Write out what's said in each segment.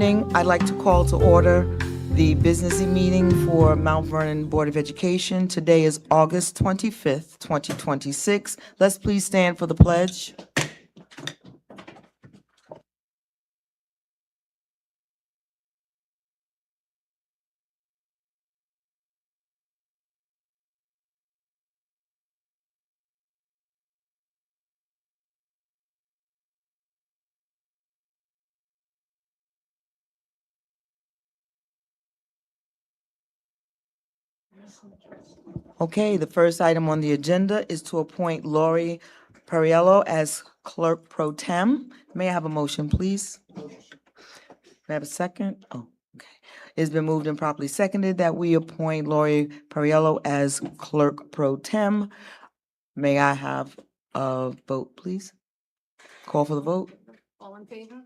evening. I'd like to call to order the business meeting for Mount Vernon Board of Education. Today is August 25th, 2026. Let's please stand for the pledge. Okay, the first item on the agenda is to appoint Lori Perriello as clerk pro tem. May I have a motion, please? May I have a second? Oh, okay. It's been moved and properly seconded that we appoint Lori Perriello as clerk pro tem. May I have a vote, please? Call for the vote. All in favor?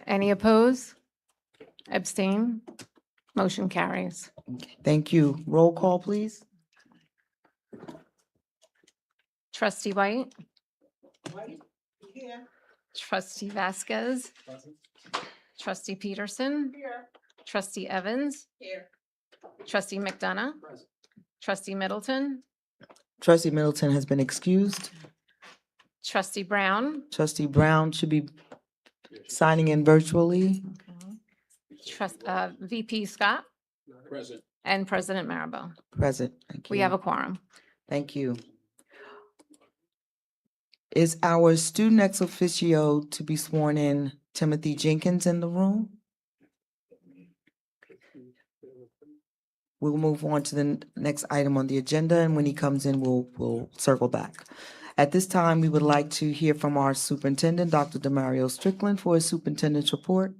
Any opposed? Abstain? Motion carries. Thank you. Roll call, please. Trustee White? Trustee Vasquez? Trustee Peterson? Trustee Evans? Trustee McDonough? Trustee Middleton? Trustee Middleton has been excused. Trustee Brown? Trustee Brown should be signing in virtually. VP Scott? Present. And President Maribel. Present. Thank you. We have a quorum. Thank you. Is our student ex officio to be sworn in Timothy Jenkins in the room? We'll move on to the next item on the agenda, and when he comes in, we'll circle back. At this time, we would like to hear from our superintendent, Dr. Demario Strickland, for his superintendent's report.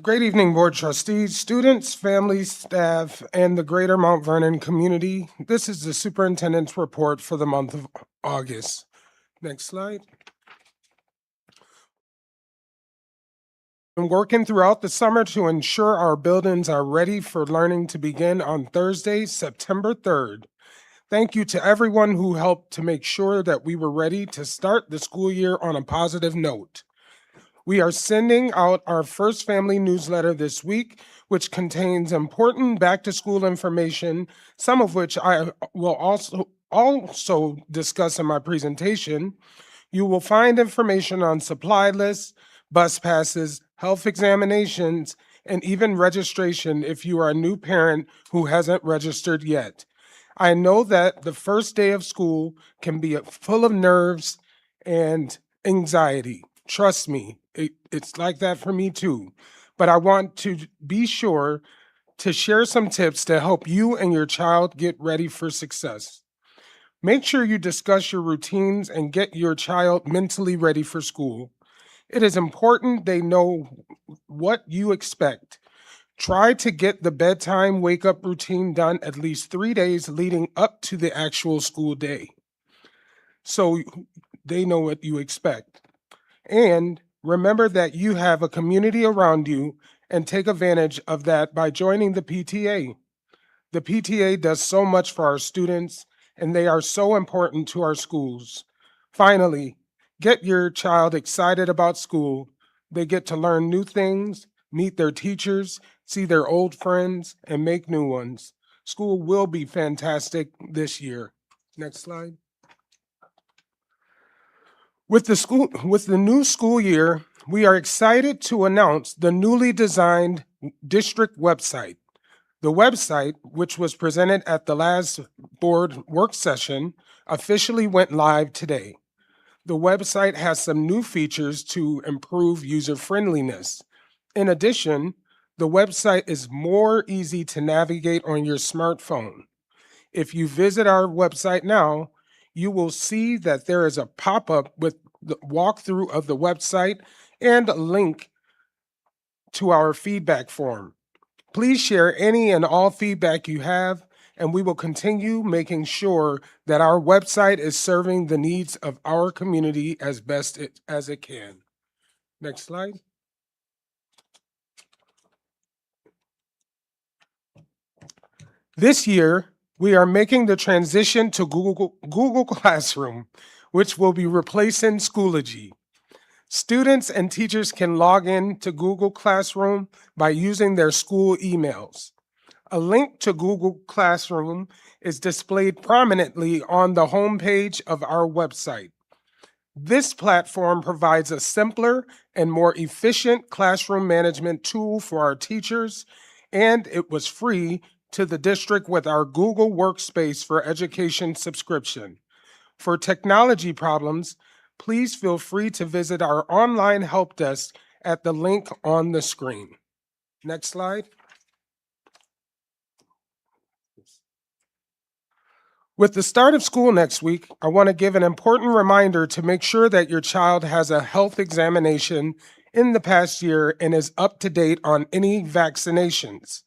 Great evening, Board Trustees, students, families, staff, and the greater Mount Vernon community. This is the superintendent's report for the month of August. Next slide. Been working throughout the summer to ensure our buildings are ready for learning to begin on Thursday, September 3rd. Thank you to everyone who helped to make sure that we were ready to start the school year on a positive note. We are sending out our first family newsletter this week, which contains important back-to-school information, some of which I will also discuss in my presentation. You will find information on supply lists, bus passes, health examinations, and even registration if you are a new parent who hasn't registered yet. I know that the first day of school can be full of nerves and anxiety. Trust me, it's like that for me too. But I want to be sure to share some tips to help you and your child get ready for success. Make sure you discuss your routines and get your child mentally ready for school. It is important they know what you expect. Try to get the bedtime wake-up routine done at least 3 days leading up to the actual school day, so they know what you expect. And remember that you have a community around you and take advantage of that by joining the PTA. The PTA does so much for our students, and they are so important to our schools. Finally, get your child excited about school. They get to learn new things, meet their teachers, see their old friends, and make new ones. School will be fantastic this year. Next slide. With the new school year, we are excited to announce the newly designed district website. The website, which was presented at the last board work session, officially went live today. The website has some new features to improve user friendliness. In addition, the website is more easy to navigate on your smartphone. If you visit our website now, you will see that there is a pop-up with the walkthrough of the website and a link to our feedback form. Please share any and all feedback you have, and we will continue making sure that our website is serving the needs of our community as best as it can. Next slide. This year, we are making the transition to Google Classroom, which will be replacing Schoology. Students and teachers can log in to Google Classroom by using their school emails. A link to Google Classroom is displayed prominently on the homepage of our website. This platform provides a simpler and more efficient classroom management tool for our teachers, and it was free to the district with our Google Workspace for Education subscription. For technology problems, please feel free to visit our online help desk at the link on the screen. Next slide. With the start of school next week, I want to give an important reminder to make sure that your child has a health examination in the past year and is up to date on any vaccinations.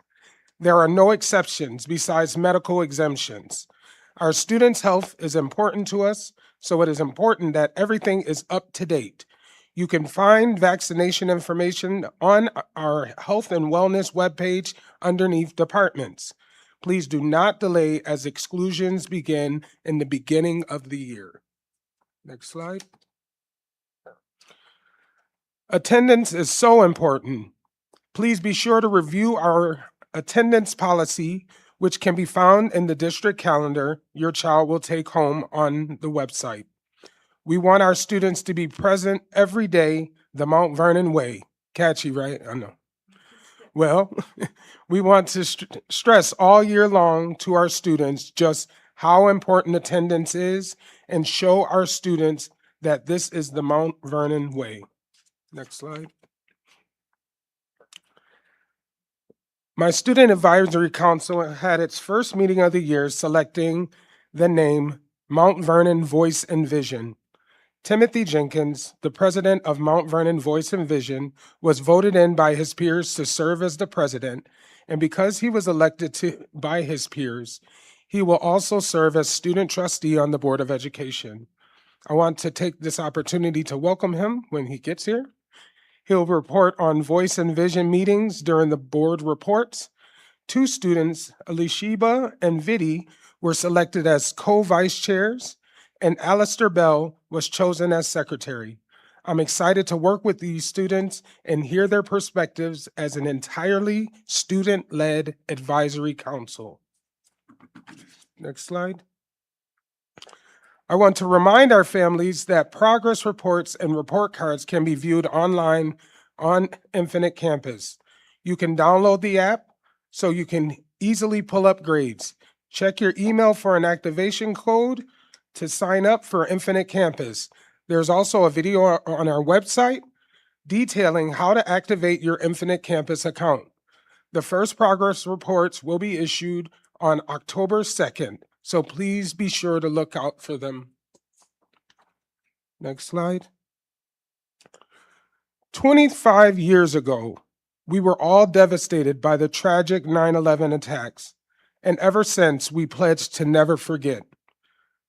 There are no exceptions besides medical exemptions. Our students' health is important to us, so it is important that everything is up to date. You can find vaccination information on our health and wellness webpage underneath departments. Please do not delay as exclusions begin in the beginning of the year. Next slide. Attendance is so important. Please be sure to review our attendance policy, which can be found in the district calendar your child will take home on the website. We want our students to be present every day the Mount Vernon way. Catchy, right? I know. Well, we want to stress all year long to our students just how important attendance is and show our students that this is the Mount Vernon way. Next slide. My Student Advisory Council had its first meeting of the year selecting the name Mount Vernon Voice and Vision. Timothy Jenkins, the president of Mount Vernon Voice and Vision, was voted in by his peers to serve as the president, and because he was elected by his peers, he will also serve as student trustee on the Board of Education. I want to take this opportunity to welcome him when he gets here. He'll report on Voice and Vision meetings during the board reports. Two students, Alishiba and Vidi, were selected as co-vice chairs, and Alistair Bell was chosen as secretary. I'm excited to work with these students and hear their perspectives as an entirely student-led advisory council. Next slide. I want to remind our families that progress reports and report cards can be viewed online on Infinite Campus. You can download the app so you can easily pull up grades. Check your email for an activation code to sign up for Infinite Campus. There's also a video on our website detailing how to activate your Infinite Campus account. The first progress reports will be issued on October 2nd, so please be sure to look out for them. Next slide. 25 years ago, we were all devastated by the tragic 9/11 attacks, and ever since, we pledged to never forget.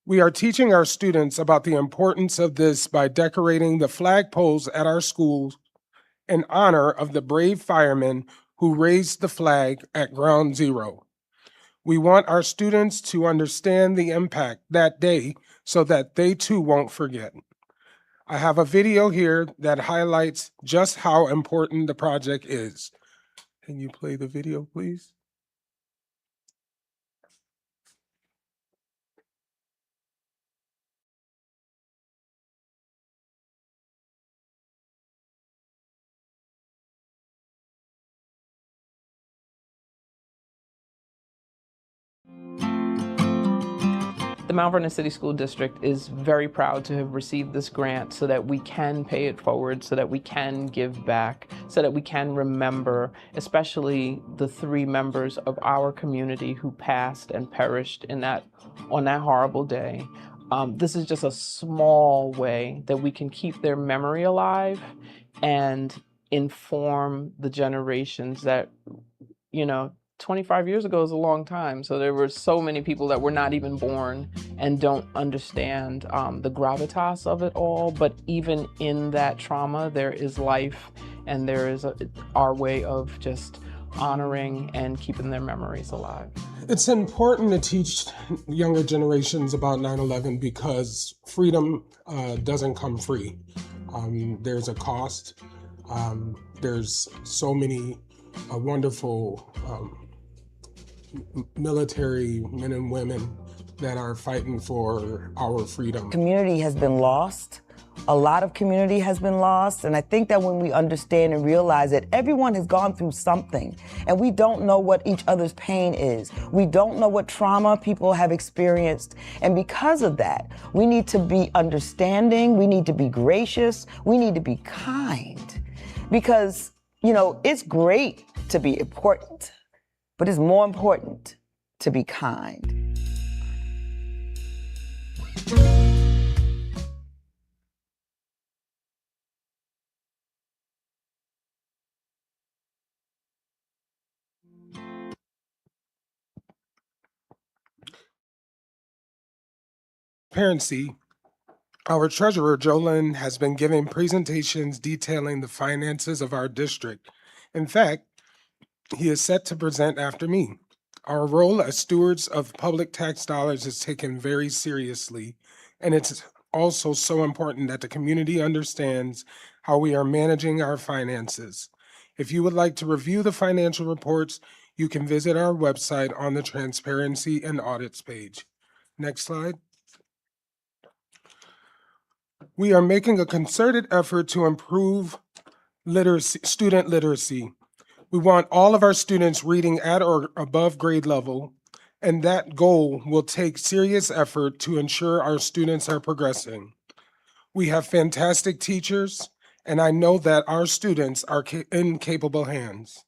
We are teaching our students about the importance of this by decorating the flagpoles at our schools in honor of the brave firemen who raised the flag at Ground Zero. We want our students to understand the impact that day so that they too won't forget. I have a video here that highlights just how important the project is. Can you play the video, please? The Mount Vernon City School District is very proud to have received this grant so that we can pay it forward, so that we can give back, so that we can remember, especially the 3 members of our community who passed and perished on that horrible day. This is just a small way that we can keep their memory alive and inform the generations that, 25 years ago is a long time. So there were so many people that were not even born and don't understand the gravitas of it all. But even in that trauma, there is life, and there is our way of just honoring and keeping their memories alive. It's important to teach younger generations about 9/11 because freedom doesn't come free. There's a cost. There's so many wonderful military men and women that are fighting for our freedom. Community has been lost. A lot of community has been lost. And I think that when we understand and realize that everyone has gone through something and we don't know what each other's pain is. We don't know what trauma people have experienced. And because of that, we need to be understanding. We need to be gracious. We need to be kind. Because, you know, it's great to be important, but it's more important to be kind. Transparency, our treasurer, Jolyn, has been giving presentations detailing the finances of our district. In fact, he is set to present after me. Our role as stewards of public tax dollars is taken very seriously, and it's also so important that the community understands how we are managing our finances. If you would like to review the financial reports, you can visit our website on the Transparency and Audits page. Next slide. We are making a concerted effort to improve student literacy. We want all of our students reading at or above grade level, and that goal will take serious effort to ensure our students are progressing. We have fantastic teachers, and I know that our students are in capable hands.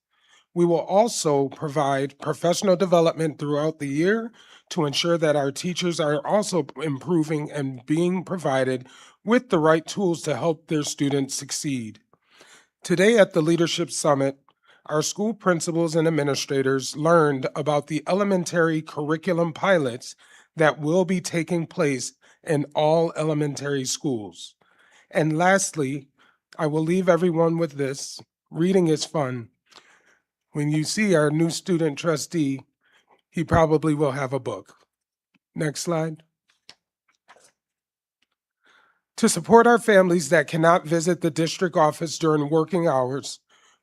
We will also provide professional development throughout the year to ensure that our teachers are also improving and being provided with the right tools to help their students succeed. Today at the Leadership Summit, our school principals and administrators learned about the elementary curriculum pilots that will be taking place in all elementary schools. And lastly, I will leave everyone with this. Reading is fun. When you see our new student trustee, he probably will have a book. Next slide. To support our families that cannot visit the district office during working hours,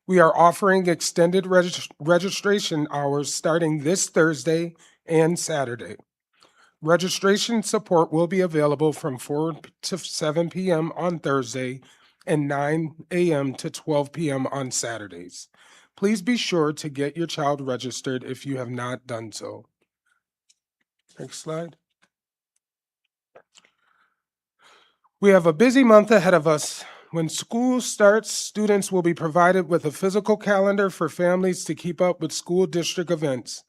we are offering extended registration hours starting this Thursday and Saturday. Registration support will be available from 4 to 7 p.m. on Thursday and 9 a.m. to 12 p.m. on Saturdays. Please be sure to get your child registered if you have not done so. Next slide. We have a busy month ahead of us. When school starts, students will be provided with a physical calendar for families to keep up with school district events.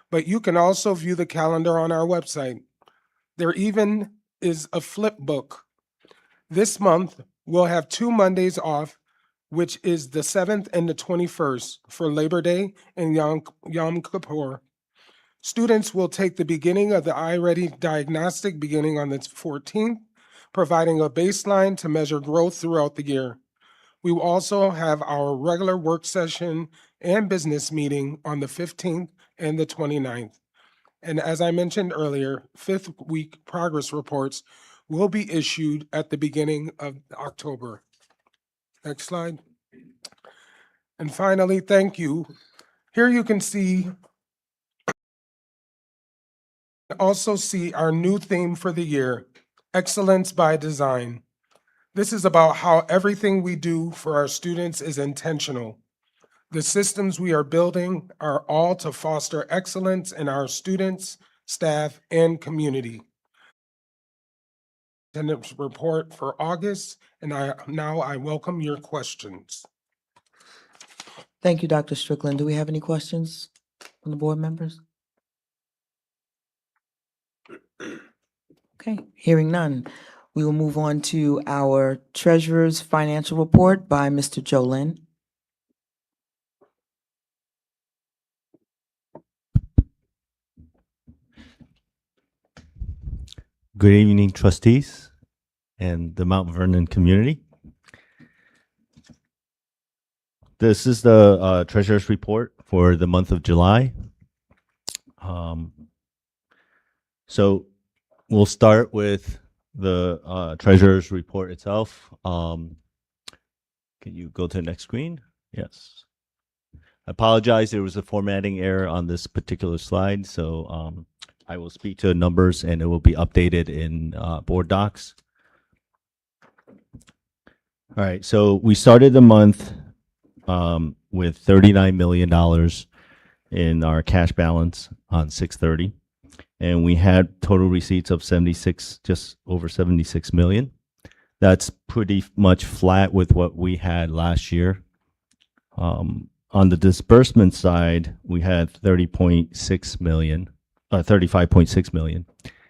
But you can also view the calendar on our website. There even is a flip book. This month, we'll have 2 Mondays off, which is the 7th and the 21st for Labor Day and Yom Kippur. Students will take the beginning of the iReady diagnostic beginning on the 14th, providing a baseline to measure growth throughout the year. We will also have our regular work session and business meeting on the 15th and the 29th. And as I mentioned earlier, 5th week progress reports will be issued at the beginning of October. Next slide. And finally, thank you. Here you can also see our new theme for the year, Excellence by Design. This is about how everything we do for our students is intentional. The systems we are building are all to foster excellence in our students, staff, and community. Attendance report for August, and now I welcome your questions. Thank you, Dr. Strickland. Do we have any questions from the board members? Okay, hearing none. We will move on to our treasurer's financial report by Mr. Jolyn. Good evening, trustees and the Mount Vernon community. This is the treasurer's report for the month of July. So we'll start with the treasurer's report itself. Can you go to the next screen? Yes. I apologize, there was a formatting error on this particular slide, so I will speak to the numbers and it will be updated in board docs. All right, so we started the month with $39 million in our cash balance on 6/30, and we had total receipts of just over 76 million. That's pretty much flat with what we had last year. On the disbursement side, we had 35.6 million,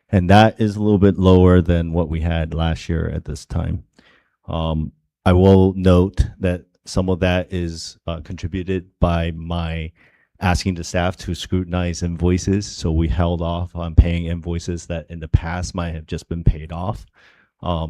and that is a little bit lower than what we had last year at this time. I will note that some of that is contributed by my asking the staff to scrutinize invoices. So we held off on paying invoices that in the past might have just been paid off,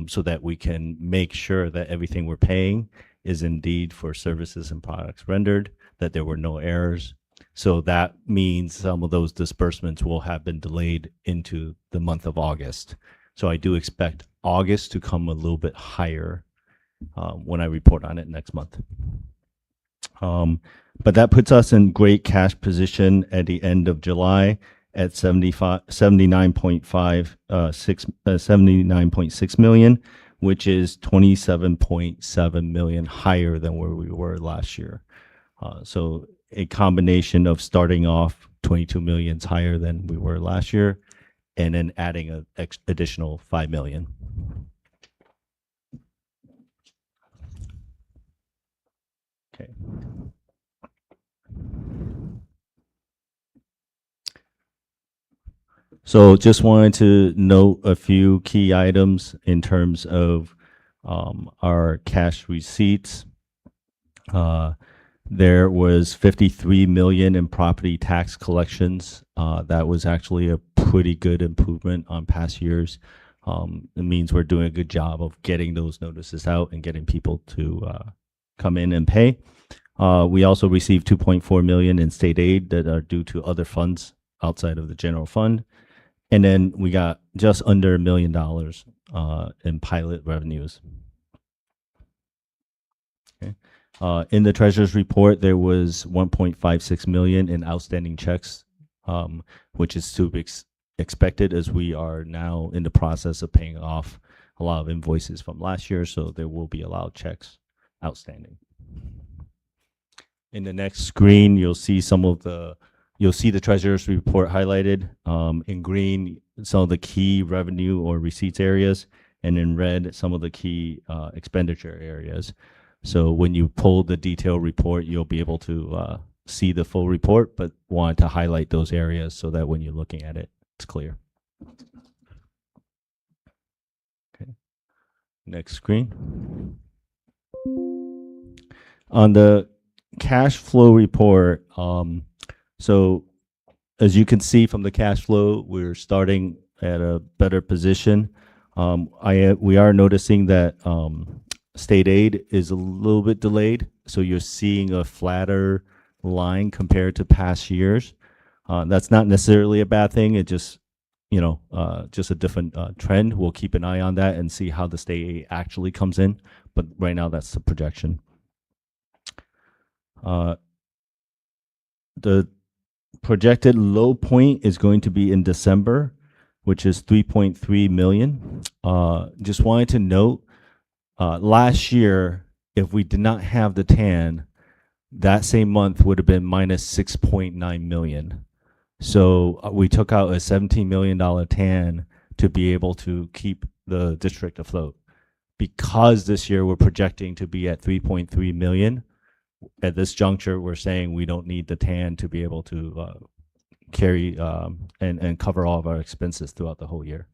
so that we can make sure that everything we're paying is indeed for services and products rendered, that there were no errors. So that means some of those disbursements will have been delayed into the month of August. So I do expect August to come a little bit higher when I report on it next month. But that puts us in great cash position at the end of July at 79.6 million, which is 27.7 million higher than where we were last year. So a combination of starting off 22 million higher than we were last year, and then adding an additional 5 million. Okay. So just wanted to note a few key items in terms of our cash receipts. There was 53 million in property tax collections. That was actually a pretty good improvement on past years. It means we're doing a good job of getting those notices out and getting people to come in and pay. We also received 2.4 million in state aid that are due to other funds outside of the general fund. And then we got just under $1 million in pilot revenues. Okay. In the treasurer's report, there was 1.56 million in outstanding checks, which is to be expected as we are now in the process of paying off a lot of invoices from last year. So there will be a lot of checks outstanding. In the next screen, you'll see the treasurer's report highlighted in green, some of the key revenue or receipts areas, and in red, some of the key expenditure areas. So when you pull the detailed report, you'll be able to see the full report, but wanted to highlight those areas so that when you're looking at it, it's clear. Okay. Next screen. On the cash flow report, so as you can see from the cash flow, we're starting at a better position. We are noticing that state aid is a little bit delayed, so you're seeing a flatter line compared to past years. That's not necessarily a bad thing. It just, just a different trend. We'll keep an eye on that and see how the state aid actually comes in. But right now, that's the projection. The projected low point is going to be in December, which is 3.3 million. Just wanted to note, last year, if we did not have the TAN, that same month would have been minus 6.9 million. So we took out a $17 million TAN to be able to keep the district afloat. Because this year we're projecting to be at 3.3 million, at this juncture, we're saying we don't need the TAN to be able to carry and cover all of our expenses throughout the whole year.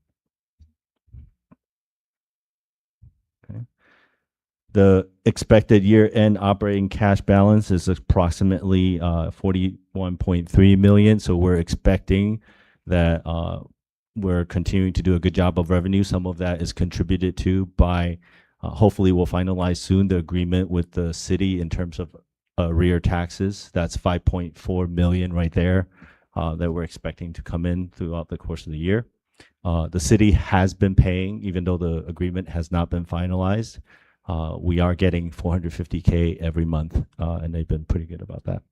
Okay. The expected year-end operating cash balance is approximately 41.3 million. So we're expecting that we're continuing to do a good job of revenue. Some of that is contributed to by, hopefully we'll finalize soon the agreement with the city in terms of rear taxes. That's 5.4 million right there that we're expecting to come in throughout the course of the year. The city has been paying, even though the agreement has not been finalized. We are getting 450K every month, and they've been pretty good about that.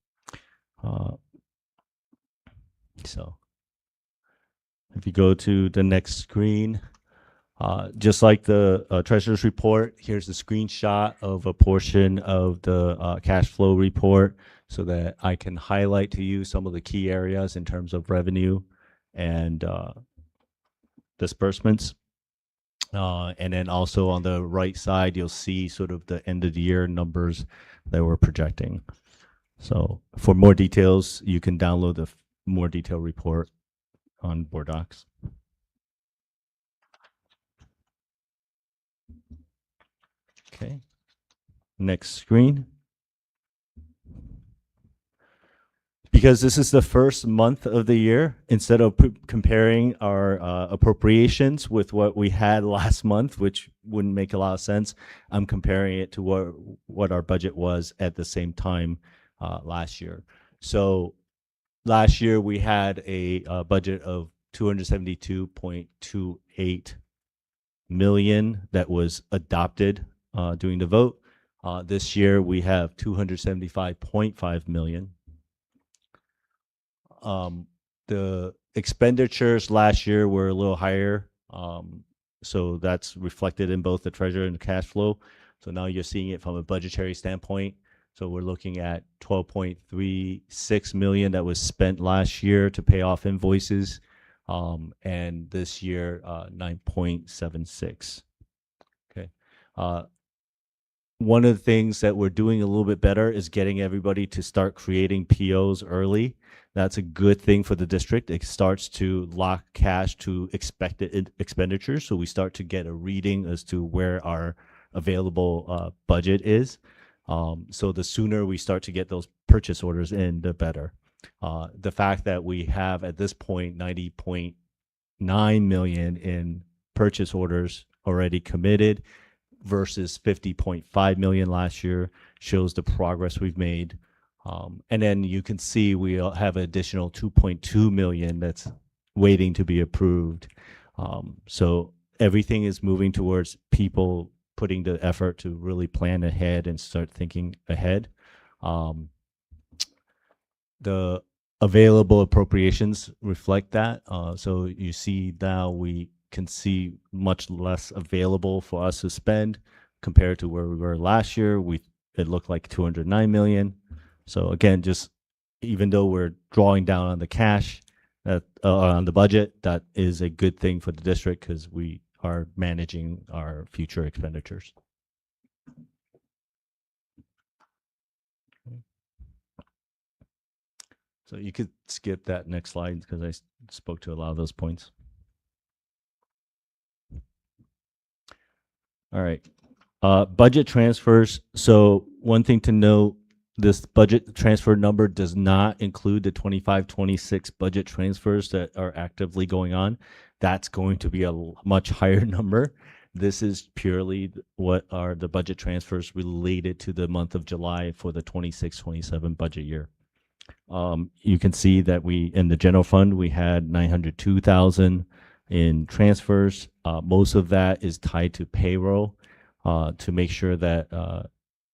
So if you go to the next screen, just like the treasurer's report, here's a screenshot of a portion of the cash flow report so that I can highlight to you some of the key areas in terms of revenue and disbursements. And then also on the right side, you'll see sort of the end of the year numbers that we're projecting. So for more details, you can download the more detailed report on Board Docs. Okay. Next screen. Because this is the first month of the year, instead of comparing our appropriations with what we had last month, which wouldn't make a lot of sense, I'm comparing it to what our budget was at the same time last year. So last year we had a budget of 272.28 million that was adopted during the vote. This year we have 275.5 million. The expenditures last year were a little higher, so that's reflected in both the treasurer and the cash flow. So now you're seeing it from a budgetary standpoint. So we're looking at 12.36 million that was spent last year to pay off invoices, and this year 9.76. Okay. One of the things that we're doing a little bit better is getting everybody to start creating POs early. That's a good thing for the district. It starts to lock cash to expected expenditures. So we start to get a reading as to where our available budget is. So the sooner we start to get those purchase orders in, the better. The fact that we have at this point 90.9 million in purchase orders already committed versus 50.5 million last year shows the progress we've made. And then you can see we have an additional 2.2 million that's waiting to be approved. So everything is moving towards people putting the effort to really plan ahead and start thinking ahead. The available appropriations reflect that. So you see now we can see much less available for us to spend compared to where we were last year. It looked like 209 million. So again, just even though we're drawing down on the cash, on the budget, that is a good thing for the district because we are managing our future expenditures. So you could skip that next slide because I spoke to a lot of those points. All right. Budget transfers. So one thing to note, this budget transfer number does not include the 25-26 budget transfers that are actively going on. That's going to be a much higher number. This is purely what are the budget transfers related to the month of July for the 26-27 budget year. You can see that in the general fund, we had 902,000 in transfers. Most of that is tied to payroll to make sure that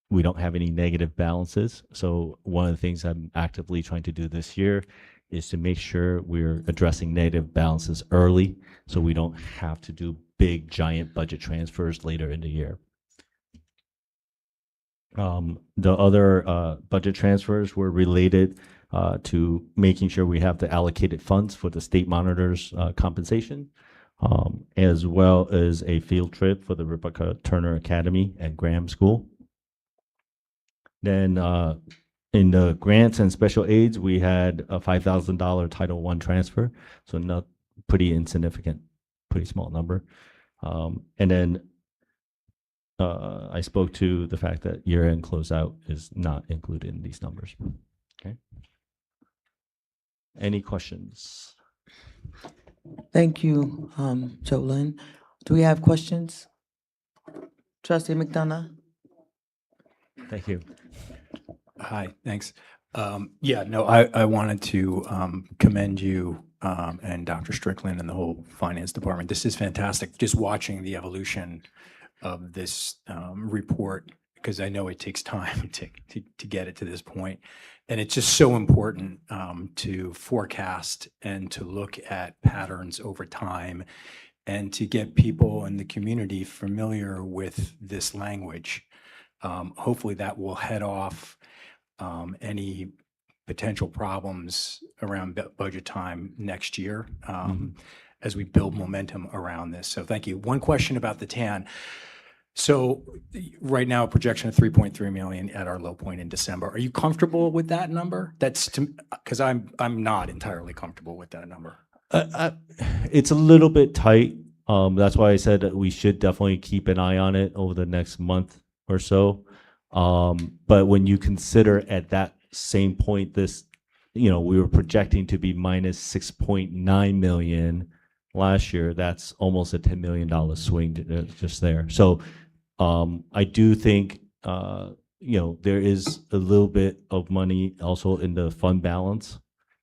we don't have any negative balances. So one of the things I'm actively trying to do this year is to make sure we're addressing negative balances early so we don't have to do big, giant budget transfers later in the year. The other budget transfers were related to making sure we have the allocated funds for the state monitors compensation, as well as a field trip for the Rebecca Turner Academy and Graham School. Then in the grants and special aids, we had a $5,000 Title I transfer, so not pretty insignificant, pretty small number. And then I spoke to the fact that year-end closeout is not included in these numbers. Okay. Any questions? Thank you, Jolyn. Do we have questions? Trustee McDonough? Thank you. Hi, thanks. Yeah, no, I wanted to commend you and Dr. Strickland and the whole finance department. This is fantastic. Just watching the evolution of this report, because I know it takes time to get it to this point. And it's just so important to forecast and to look at patterns over time and to get people in the community familiar with this language. Hopefully that will head off any potential problems around budget time next year as we build momentum around this. So thank you. One question about the TAN. So right now, a projection of 3.3 million at our low point in December. Are you comfortable with that number? That's because I'm not entirely comfortable with that number. It's a little bit tight. That's why I said that we should definitely keep an eye on it over the next month or so. But when you consider at that same point, we were projecting to be minus 6.9 million last year. That's almost a $10 million swing just there. So I do think, there is a little bit of money also in the fund balance,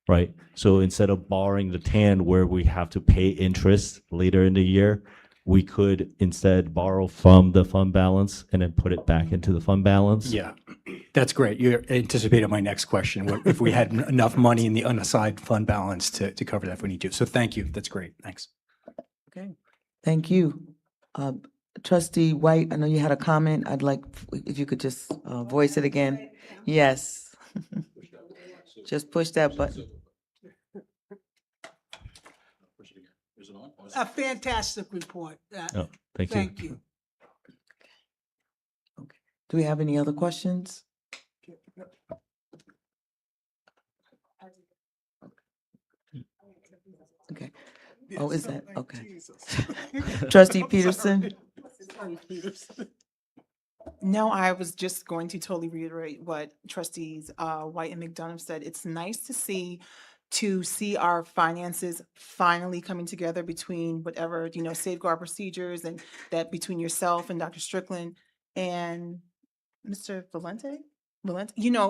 right? So instead of borrowing the TAN where we have to pay interest later in the year, we could instead borrow from the fund balance and then put it back into the fund balance. Yeah, that's great. You anticipated my next question. If we had enough money in the unassigned fund balance to cover that if we need to. So thank you. That's great. Thanks. Okay, thank you. Trustee White, I know you had a comment. I'd like if you could just voice it again. Yes. Just push that button. A fantastic report. Oh, thank you. Thank you. Do we have any other questions? Okay. Oh, is that, okay. Trustee Peterson? No, I was just going to totally reiterate what trustees White and McDonough said. It's nice to see our finances finally coming together between whatever, safeguard procedures and that between yourself and Dr. Strickland and Mr. Valente,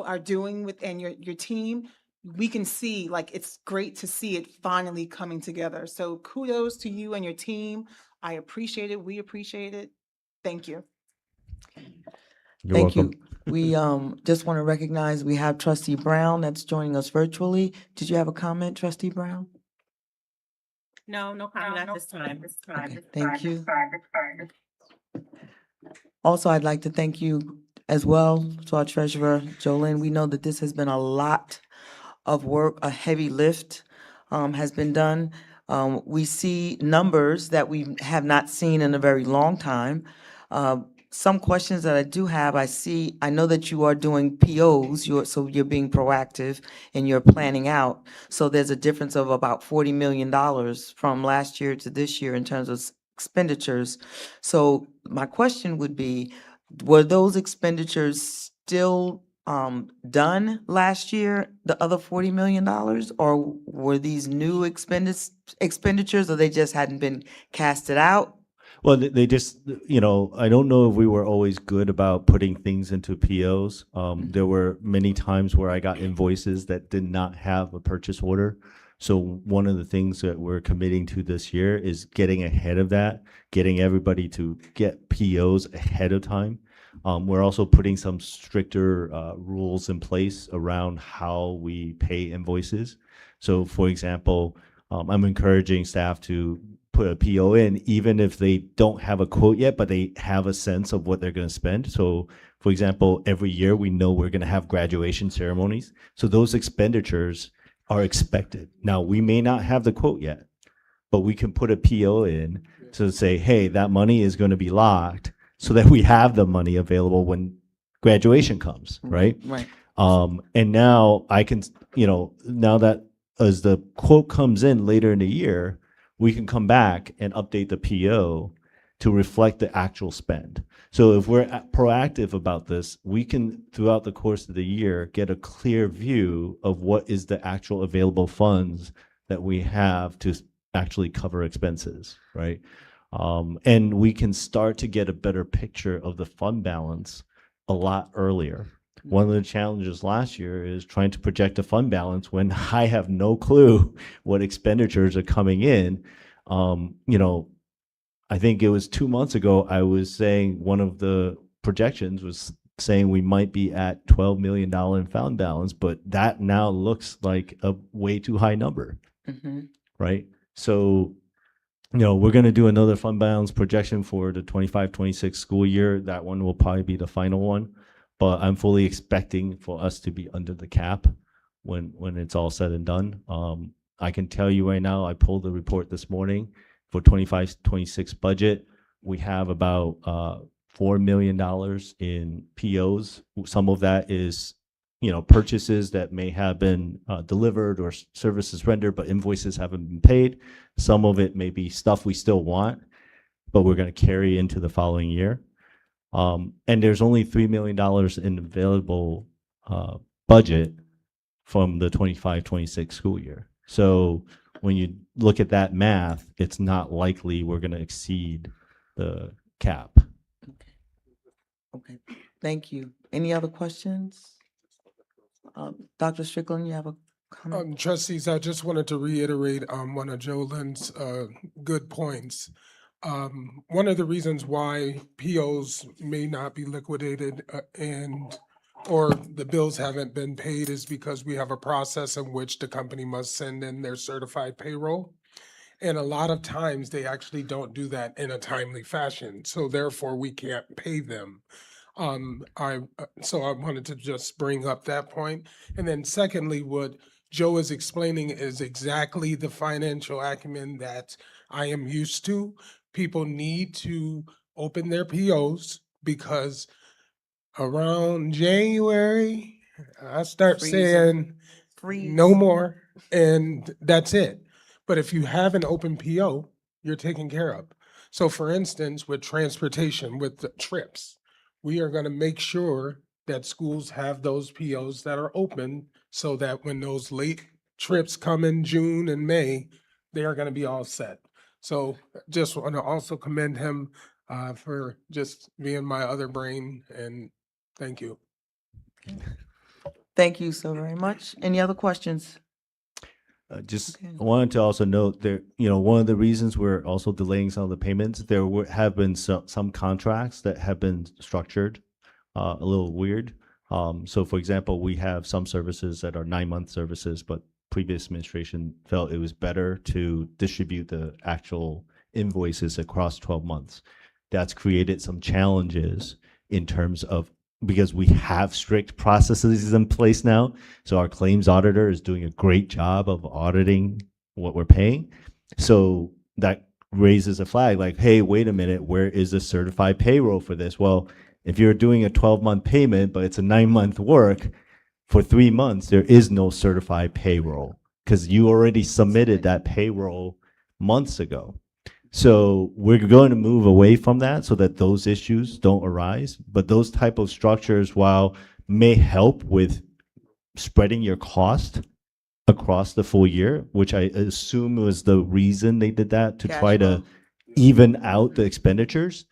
are doing with, and your team. We can see, like, it's great to see it finally coming together. So kudos to you and your team. I appreciate it. We appreciate it. Thank you. You're Thank welcome. you. We just want to recognize we have Trustee Brown that's joining us virtually. Did you have a comment, Trustee Brown? No comment at this time. Okay, thank you. Also, I'd like to thank you as well to our treasurer, Jolene. We know that this has been a lot of work, a heavy lift has been done. We see numbers that we have not seen in a very long time. Some questions that I do have, I know that you are doing POs, so you're being proactive and you're planning out. So there's a difference of about $40 million from last year to this year in terms of expenditures. So my question would be, were those expenditures still done last year, the other $40 million? Or were these new expenditures, or they just hadn't been casted out? Well, they just, I don't know if we were always good about putting things into POs. There were many times where I got invoices that did not have a purchase order. So one of the things that we're committing to this year is getting ahead of that, getting everybody to get POs ahead of time. We're also putting some stricter rules in place around how we pay invoices. So for example, I'm encouraging staff to put a PO in, even if they don't have a quote yet, but they have a sense of what they're going to spend. So for example, every year we know we're going to have graduation ceremonies. So those expenditures are expected. Now, we may not have the quote yet, but we can put a PO in to say, hey, that money is going to be locked so that we have the money available when graduation comes, right? Right. And now I can, now that as the quote comes in later in the year, we can come back and update the PO to reflect the actual spend. So if we're proactive about this, we can, throughout the course of the year, get a clear view of what is the actual available funds that we have to actually cover expenses, right? And we can start to get a better picture of the fund balance a lot earlier. One of the challenges last year is trying to project a fund balance when I have no clue what expenditures are coming in. I think it was 2 months ago, I was saying one of the projections was saying we might be at $12 million in fund balance, but that now looks like a way too high number, right? So, we're going to do another fund balance projection for the 25-26 school year. That one will probably be the final one, but I'm fully expecting for us to be under the cap when it's all said and done. I can tell you right now, I pulled the report this morning for 25-26 budget. We have about $4 million in POs. Some of that is, purchases that may have been delivered or services rendered, but invoices haven't been paid. Some of it may be stuff we still want, but we're going to carry into the following year. And there's only $3 million in available budget from the 25-26 school year. So when you look at that math, it's not likely we're going to exceed the cap. Okay, thank you. Any other questions? Dr. Strickland, you have a comment? Trustees, I just wanted to reiterate one of Jolin's good points. One of the reasons why POs may not be liquidated or the bills haven't been paid is because we have a process in which the company must send in their certified payroll. And a lot of times they actually don't do that in a timely fashion, so therefore we can't pay them. So I wanted to just bring up that point. And then secondly, what Joe is explaining is exactly the financial acumen that I am used to. People need to open their POs because around January, I start Freeze 'em. saying Freeze. no more, and that's it. But if you have an open PO, you're taken care of. So for instance, with transportation, with the trips, we are gonna make sure that schools have those POs that are open so that when those late trips come in June and May, they are gonna be all set. So just want to also commend him for just being my other brain, and thank you. Thank you so very much. Any other questions? Just Okay. wanted to also note there, one of the reasons we're also delaying some of the payments, have been some contracts that have been structured a little weird. So for example, we have some services that are 9-month services, but previous administration felt it was better to distribute the actual invoices across 12 months. That's created some challenges in terms of, because we have strict processes in place now. So our claims auditor is doing a great job of auditing what we're paying. So that raises a flag like, hey, wait a minute, where is the certified payroll for this? Well, if you're doing a 12-month payment, but it's a 9-month work, for 3 months, there is no certified payroll because you already submitted that payroll months ago. So we're going to move away from that so that those issues don't arise. But those type of structures, while may help with spreading your cost across the full year, which I assume was the reason they did that, to Cash try flow. to even out the expenditures.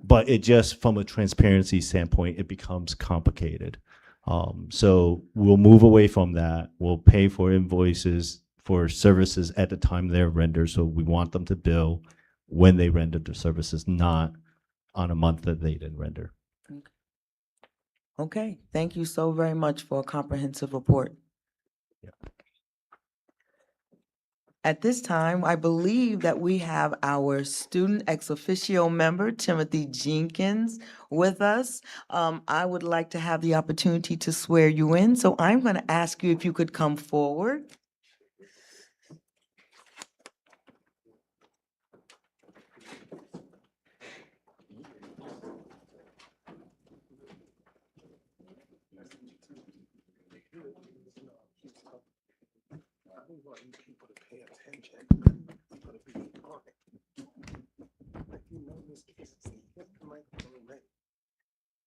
But it just, from a transparency standpoint, it becomes complicated. So we'll move away from that. We'll pay for invoices for services at the time they're rendered. So we want them to bill when they rendered the services, not on a month that they didn't render. Okay, thank you so very much for a comprehensive report. Yeah. At this time, I believe that we have our student ex officio member, Timothy Jenkins, with us. I would like to have the opportunity to swear you in, so I'm going to ask you if you could come forward.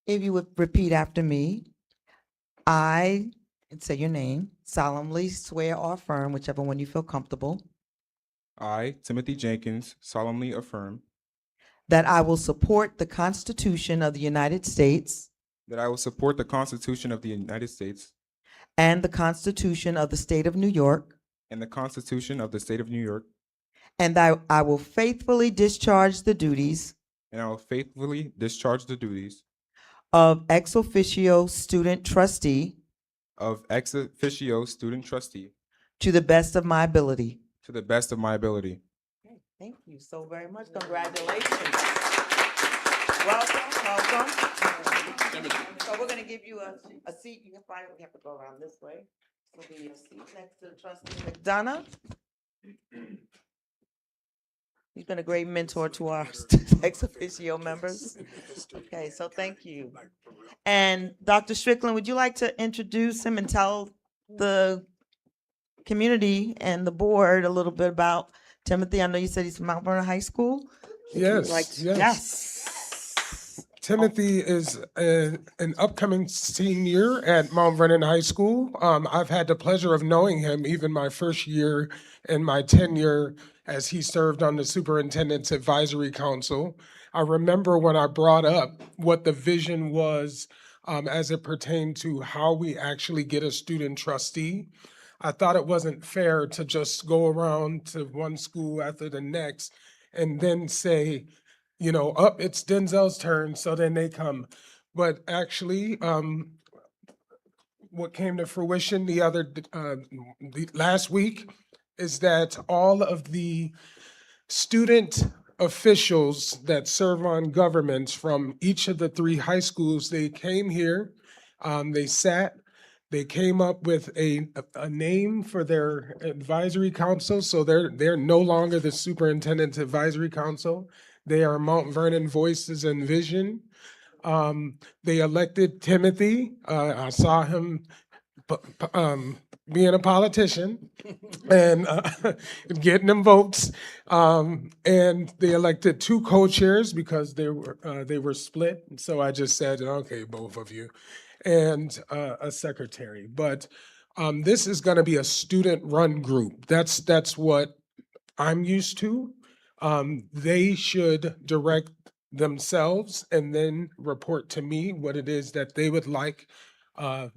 If you would repeat after me, I, and say your name, solemnly swear or affirm, whichever one you feel comfortable, I, Timothy Jenkins, solemnly affirm that I will support the Constitution of the United States that I will support the Constitution of the United States and the Constitution of the State of New York, and the Constitution of the State of New York, and that I will faithfully discharge the duties and I will faithfully discharge the duties of ex officio student trustee of ex officio student trustee to the best of my ability. to the best of my ability. Thank you so very much. Congratulations. Welcome. So we're gonna give you a seat. You can find, we have to go around this way. This will be your seat next to Trustee McDonough. He's been a great mentor to our ex officio members. Okay, so thank you. And Dr. Strickland, would you like to introduce him and tell the community and the board a little bit about Timothy? I know you said he's from Mount Vernon High School. Would you Yes, like to- yes. Yes. Timothy is an upcoming senior at Mount Vernon High School. I've had the pleasure of knowing him even my first year in my tenure as he served on the Superintendent's Advisory Council. I remember when I brought up what the vision was as it pertained to how we actually get a student trustee. I thought it wasn't fair to just go around to one school after the next and then say, you know, up, it's Denzel's turn, so then they come. But actually, what came to fruition the last week is that all of the student officials that serve on governments from each of the three high schools, they came here, they sat, they came up with a name for their advisory council, so they're no longer the Superintendent's Advisory Council. They are Mount Vernon Voices and Vision. They elected Timothy. I saw him being a politician and getting them votes. And they elected two co-chairs because they were split. So I just said, okay, both of you, and a secretary. But this is going to be a student-run group. That's what I'm used to. They should direct themselves and then report to me what it is that they would like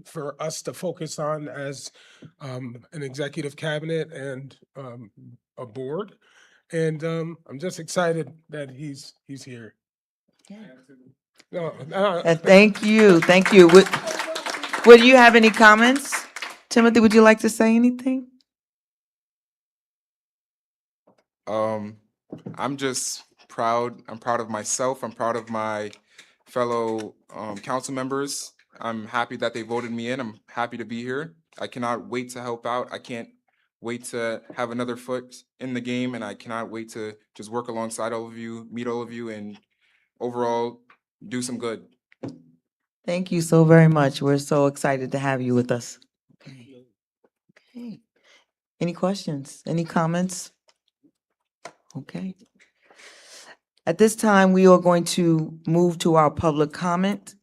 for us to focus on as an executive cabinet and a board. And I'm just excited that he's here. No, Thank you, thank you. Would you have any comments? Timothy, would you like to say anything? I'm just proud. I'm proud of myself. I'm proud of my fellow council members. I'm happy that they voted me in. I'm happy to be here. I cannot wait to help out. I can't wait to have another foot in the game, and I cannot wait to just work alongside all of you, meet all of you, and overall do some good. Thank you so very much. We're so excited to have you with us. Okay. Any questions? Any comments? Okay. At this time, we are going to move to our public comment.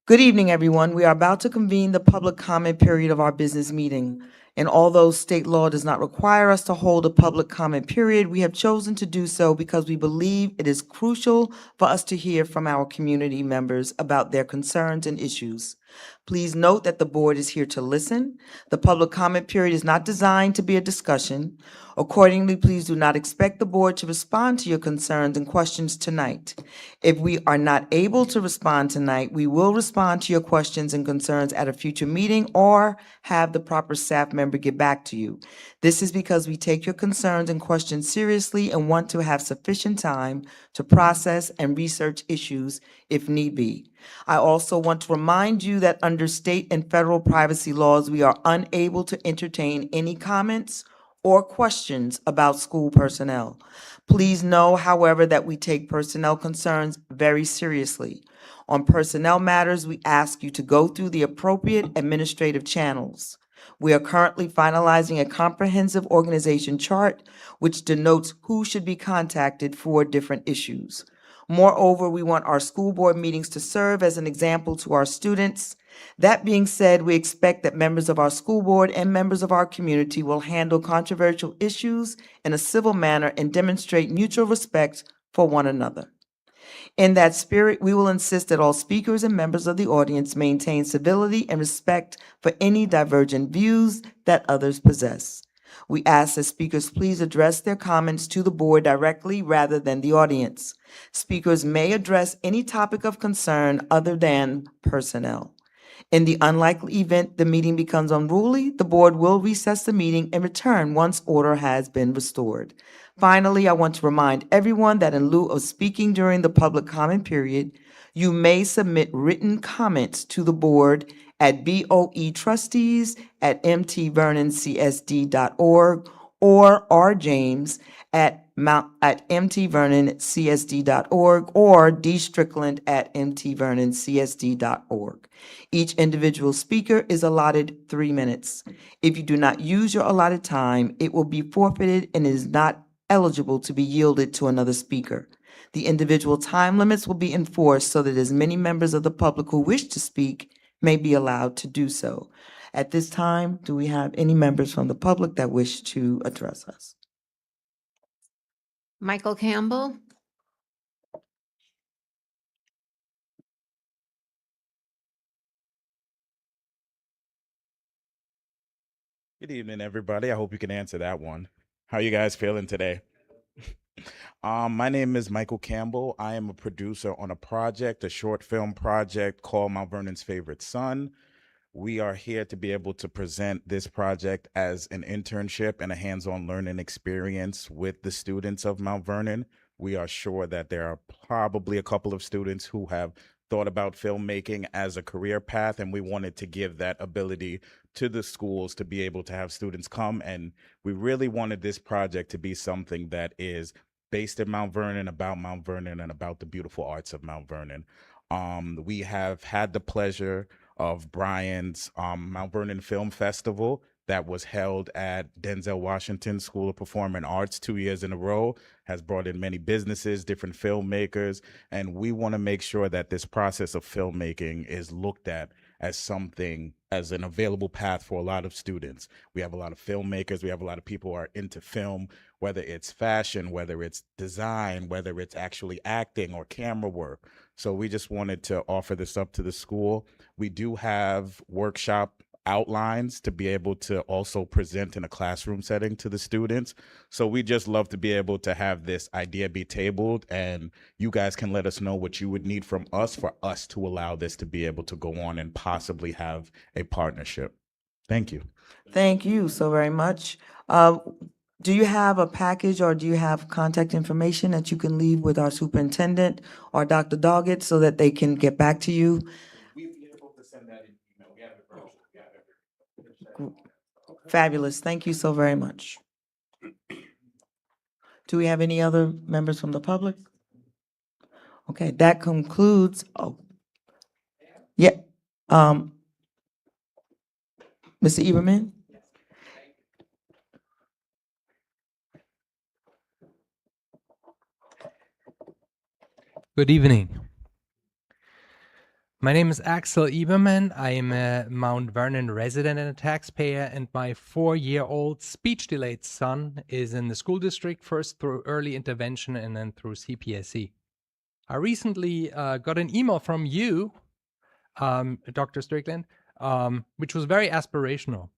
Good evening, everyone. We are about to convene the public comment period of our business meeting. And although state law does not require us to hold a public comment period, we have chosen to do so because we believe it is crucial for us to hear from our community members about their concerns and issues. Please note that the board is here to listen. The public comment period is not designed to be a discussion. Accordingly, please do not expect the board to respond to your concerns and questions tonight. If we are not able to respond tonight, we will respond to your questions and concerns at a future meeting or have the proper staff member get back to you. This is because we take your concerns and questions seriously and want to have sufficient time to process and research issues if need be. I also want to remind you that under state and federal privacy laws, we are unable to entertain any comments or questions about school personnel. Please know, however, that we take personnel concerns very seriously. On personnel matters, we ask you to go through the appropriate administrative channels. We are currently finalizing a comprehensive organization chart which denotes who should be contacted for different issues. Moreover, we want our school board meetings to serve as an example to our students. That being said, we expect that members of our school board and members of our community will handle controversial issues in a civil manner and demonstrate mutual respect for one another. In that spirit, we will insist that all speakers and members of the audience maintain civility and respect for any divergent views that others possess. We ask that speakers please address their comments to the board directly rather than the audience. Speakers may address any topic of concern other than personnel. In the unlikely event the meeting becomes unruly, the board will recess the meeting and return once order has been restored. Finally, I want to remind everyone that in lieu of speaking during the public comment period, you may submit written comments to the board at boetrustees@mtvernoncsd.org or rjames@mtvernoncsd.org or dstrickland@mtvernoncsd.org. Each individual speaker is allotted 3 minutes. If you do not use your allotted time, it will be forfeited and is not eligible to be yielded to another speaker. The individual time limits will be enforced so that as many members of the public who wish to speak may be allowed to do so. At this time, do we have any members from the public that wish to address us? Michael Campbell. Good evening, everybody. I hope you can answer that one. How you guys feeling today? My name is Michael Campbell. I am a producer on a project, a short film project called Mount Vernon's Favorite Son. We are here to be able to present this project as an internship and a hands-on learning experience with the students of Mount Vernon. We are sure that there are probably a couple of students who have thought about filmmaking as a career path, and we wanted to give that ability to the schools to be able to have students come. And we really wanted this project to be something that is based in Mount Vernon, about Mount Vernon, and about the beautiful arts of Mount Vernon. We have had the pleasure of Brian's Mount Vernon Film Festival that was held at Denzel Washington School of Performing Arts 2 years in a row, has brought in many businesses, different filmmakers, and we want to make sure that this process of filmmaking is looked at as something, as an available path for a lot of students. We have a lot of filmmakers, we have a lot of people who are into film, whether it's fashion, whether it's design, whether it's actually acting or camera work. So we just wanted to offer this up to the school. We do have workshop outlines to be able to also present in a classroom setting to the students. So we just love to be able to have this idea be tabled, and you guys can let us know what you would need from us for us to allow this to be able to go on and possibly have a partnership. Thank you. Thank you so very much. Do you have a package or do you have contact information that you can leave with our superintendent or Dr. Doggett so that they can get back to you? We'd be able to send that in email. We have it virtual. We have everything. Fabulous. Thank you so very much. Do we have any other members from the public? Okay, that concludes, yeah, Mr. Eberman? Good evening. My name is Axel Eberman. I am a Mount Vernon resident and a taxpayer, and my 4-year-old speech-delayed son is in the school district, first through early intervention and then through CPSE. I recently got an email from you, Dr. Strickland, which was very aspirational.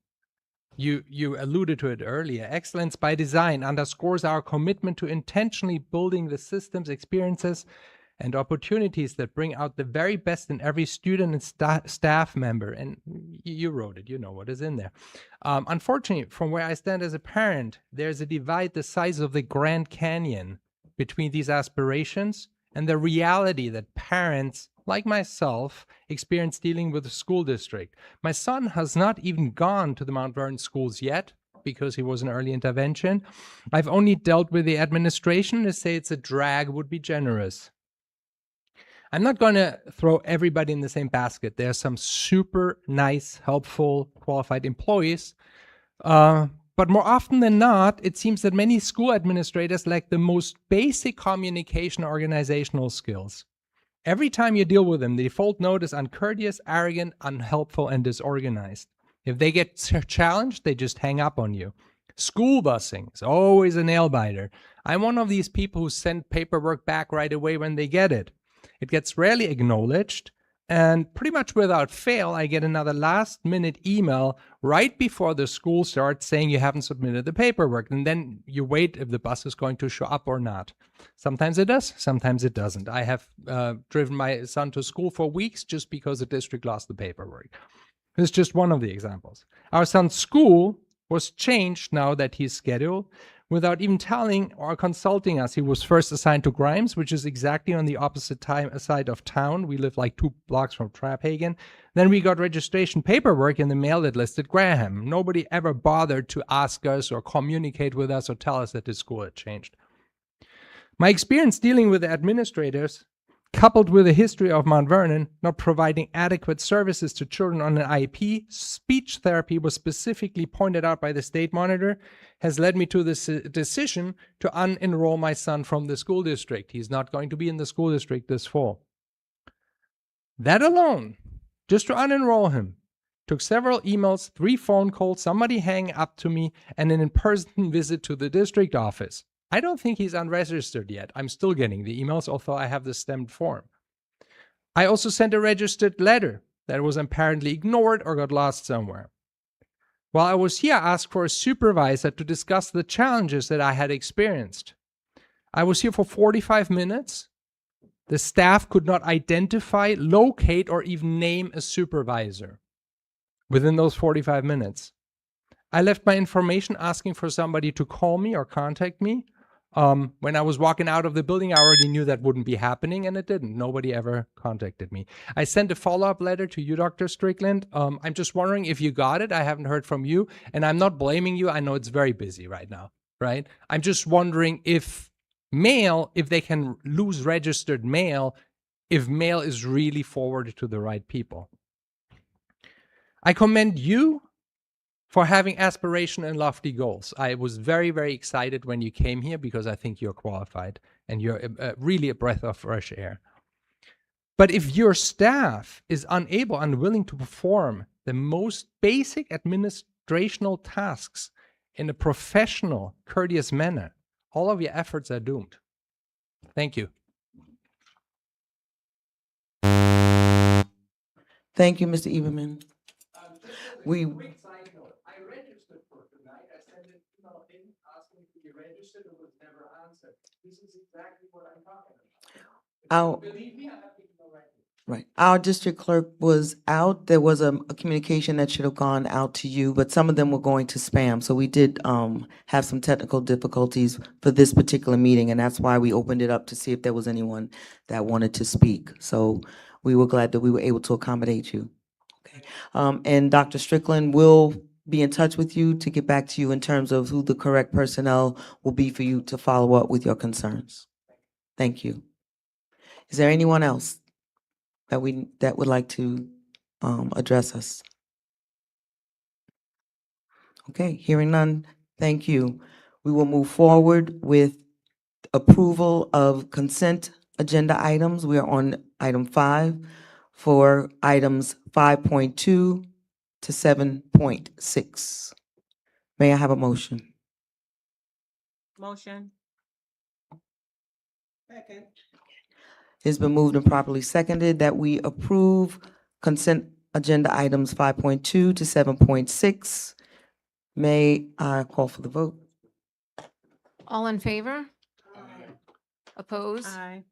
You alluded to it earlier. Excellence by design underscores our commitment to intentionally building the systems, experiences, and opportunities that bring out the very best in every student and staff member. And you wrote it, you know what is in there. Unfortunately, from where I stand as a parent, there's a divide the size of the Grand Canyon between these aspirations and the reality that parents, like myself, experience dealing with the school district. My son has not even gone to the Mount Vernon schools yet because he was in early intervention. I've only dealt with the administration. To say it's a drag would be generous. I'm not going to throw everybody in the same basket. There are some super nice, helpful, qualified employees, But more often than not, it seems that many school administrators lack the most basic communication organizational skills. Every time you deal with them, the default note is uncourteous, arrogant, unhelpful, and disorganized. If they get challenged, they just hang up on you. School busing is always a nail biter. I'm one of these people who send paperwork back right away when they get it. It gets rarely acknowledged, and pretty much without fail, I get another last minute email right before the school starts saying you haven't submitted the paperwork. And then you wait if the bus is going to show up or not. Sometimes it does, sometimes it doesn't. I have driven my son to school for weeks just because the district lost the paperwork. This is just one of the examples. Our son's school was changed now that he's scheduled without even telling or consulting us. He was first assigned to Grimes, which is exactly on the opposite side of town. We live like 2 blocks from Traphagen. Then we got registration paperwork in the mail that listed Graham. Nobody ever bothered to ask us or communicate with us or tell us that the school had changed. My experience dealing with the administrators, coupled with a history of Mount Vernon not providing adequate services to children on an IEP, speech therapy was specifically pointed out by the state monitor, has led me to this decision to unenroll my son from the school district. He's not going to be in the school district this fall. That alone, just to unenroll him, took several emails, 3 phone calls, somebody hanging up to me, and an in-person visit to the district office. I don't think he's unregistered yet. I'm still getting the emails, although I have the stamped form. I also sent a registered letter that was apparently ignored or got lost somewhere. While I was here, I asked for a supervisor to discuss the challenges that I had experienced. I was here for 45 minutes. The staff could not identify, locate, or even name a supervisor within those 45 minutes. I left my information asking for somebody to call me or contact me. When I was walking out of the building, I already knew that wouldn't be happening, and it didn't. Nobody ever contacted me. I sent a follow-up letter to you, Dr. Strickland. I'm just wondering if you got it. I haven't heard from you, and I'm not blaming you. I know it's very busy right now, right? I'm just wondering if they can lose registered mail, if mail is really forwarded to the right people. I commend you for having aspiration and lofty goals. I was very, very excited when you came here because I think you're qualified and you're really a breath of fresh air. But if your staff is unable, unwilling to perform the most basic administrational tasks in a professional, courteous manner, all of your efforts are doomed. Thank you. Thank you, Mr. Eberman. We, I registered for tonight. I sent an email in asking to be registered. It was never answered. This is exactly what I'm talking about. Believe me, I have the email right here. right. Our district clerk was out. There was a communication that should have gone out to you, but some of them were going to spam. So we did have some technical difficulties for this particular meeting, and that's why we opened it up to see if there was anyone that wanted to speak. So we were glad that we were able to accommodate you. Okay. And Dr. Strickland will be in touch with you to get back to you in terms of who the correct personnel will be for you to follow up with your concerns. Thank you. Is there anyone else that would like to address us? Okay, hearing none, thank you. We will move forward with approval of consent agenda items. We are on item 5 for items 5.2 to 7.6. May I have a motion? Motion. Second. It's been moved and properly seconded that we approve consent agenda items 5.2 to 7.6. May I call for the vote? All in favor? Oppose? Aye.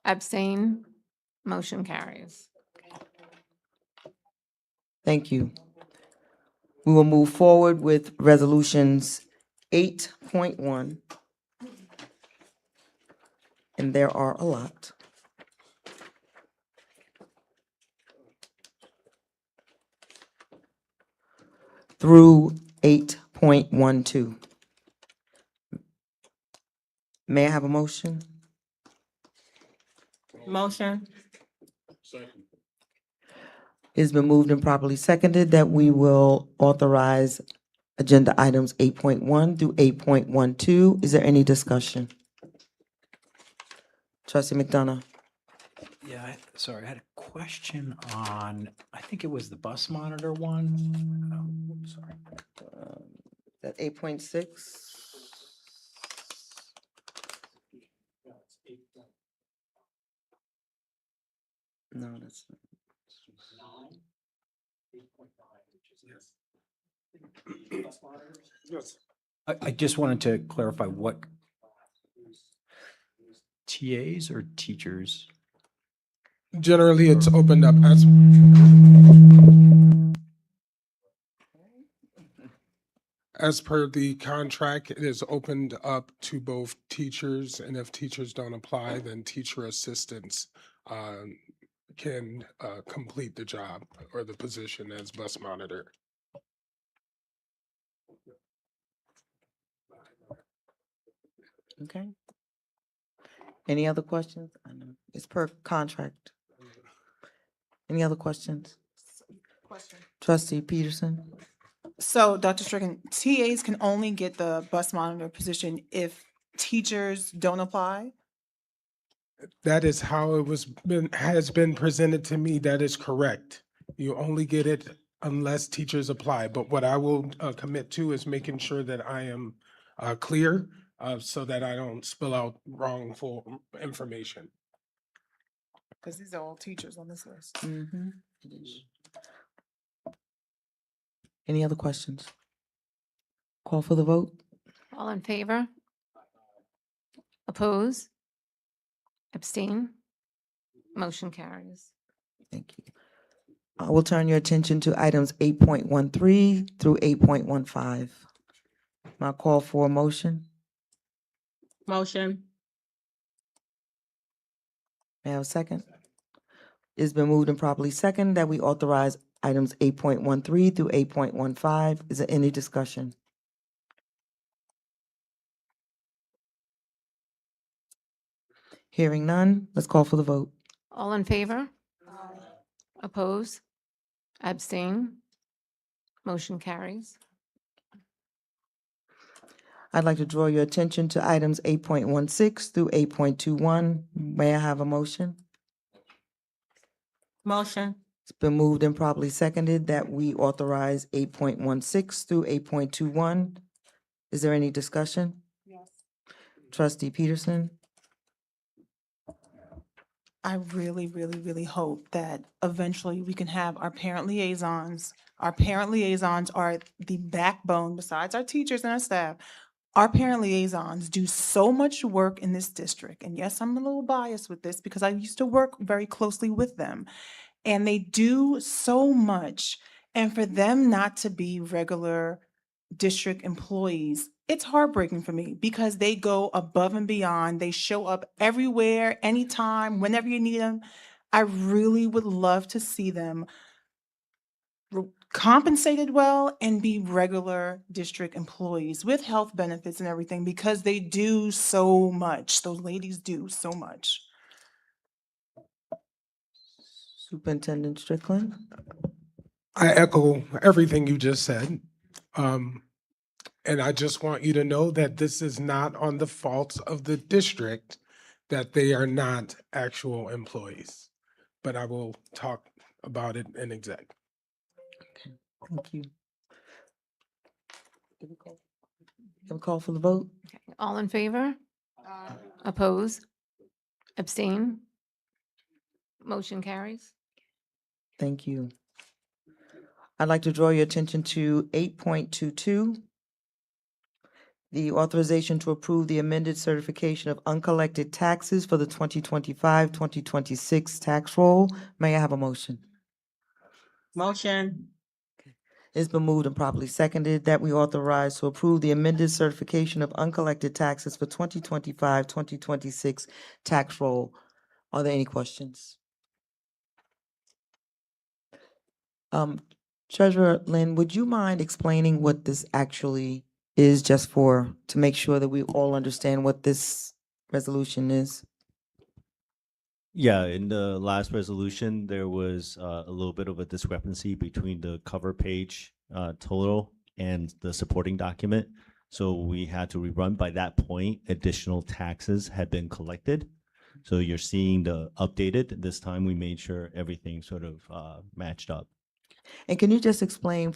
Abstain? Motion carries. Thank you. We will move forward with resolutions 8.1. And there are a lot. Through 8.12. May I have a motion? Motion. It's been moved and properly seconded that we will authorize agenda items 8.1 through 8.12. Is there any discussion? Trustee McDonough? Yeah, sorry, I had a question on, I think it was the bus monitor one. Oh, sorry. That 8.6? No, that's not. Yes. I just wanted to clarify what TAs or teachers? Generally, it's opened up as per the contract, it is opened up to both teachers, and if teachers don't apply, then teacher assistants can complete the job or the position as bus monitor. Okay. Any other questions? I know it's per contract. Any other questions? Question. Trustee Peterson? So, Dr. Strickland, TAs can only get the bus monitor position if teachers don't apply? That is how it has been presented to me. That is correct. You only get it unless teachers apply. But what I will commit to is making sure that I am clear so that I don't spill out wrongful information. Because these are all teachers on this list. Mm-hmm. Any other questions? Call for the vote? All in favor? Oppose? Abstain? Motion carries. Thank you. I will turn your attention to items 8.13 through 8.15. My call for a motion. Motion. May I have a second? It's been moved and properly second that we authorize items 8.13 through 8.15. Is there any discussion? Hearing none, let's call for the vote. All in favor? Oppose? Abstain? Motion carries. I'd like to draw your attention to items 8.16 through 8.21. May I have a motion? Motion. It's been moved and properly seconded that we authorize 8.16 through 8.21. Is there any discussion? Yes. Trustee Peterson? I really, really, really hope that eventually we can have our parent liaisons. Our parent liaisons are the backbone, besides our teachers and our staff. Our parent liaisons do so much work in this district. And yes, I'm a little biased with this because I used to work very closely with them. And they do so much. And for them not to be regular district employees, it's heartbreaking for me because they go above and beyond. They show up everywhere, anytime, whenever you need them. I really would love to see them compensated well and be regular district employees with health benefits and everything because they do so much. Those ladies do so much. Superintendent Strickland? I echo everything you just said. And I just want you to know that this is not on the faults of the district, that they are not actual employees. But I will talk about it in exec. Thank you. Have a call for the vote? All in favor? Oppose? Abstain? Motion carries. Thank you. I'd like to draw your attention to 8.22. The authorization to approve the amended certification of uncollected taxes for the 2025-2026 tax roll. May I have a motion? Motion. It's been moved and properly seconded that we authorize to approve the amended certification of uncollected taxes for 2025-2026 tax roll. Are there any questions? Treasurer Lynn, would you mind explaining what this actually is, just to make sure that we all understand what this resolution is? Yeah, in the last resolution, there was a little bit of a discrepancy between the cover page total and the supporting document. So we had to rerun. By that point, additional taxes had been collected. So you're seeing the updated. This time we made sure everything sort of matched up. And can you just explain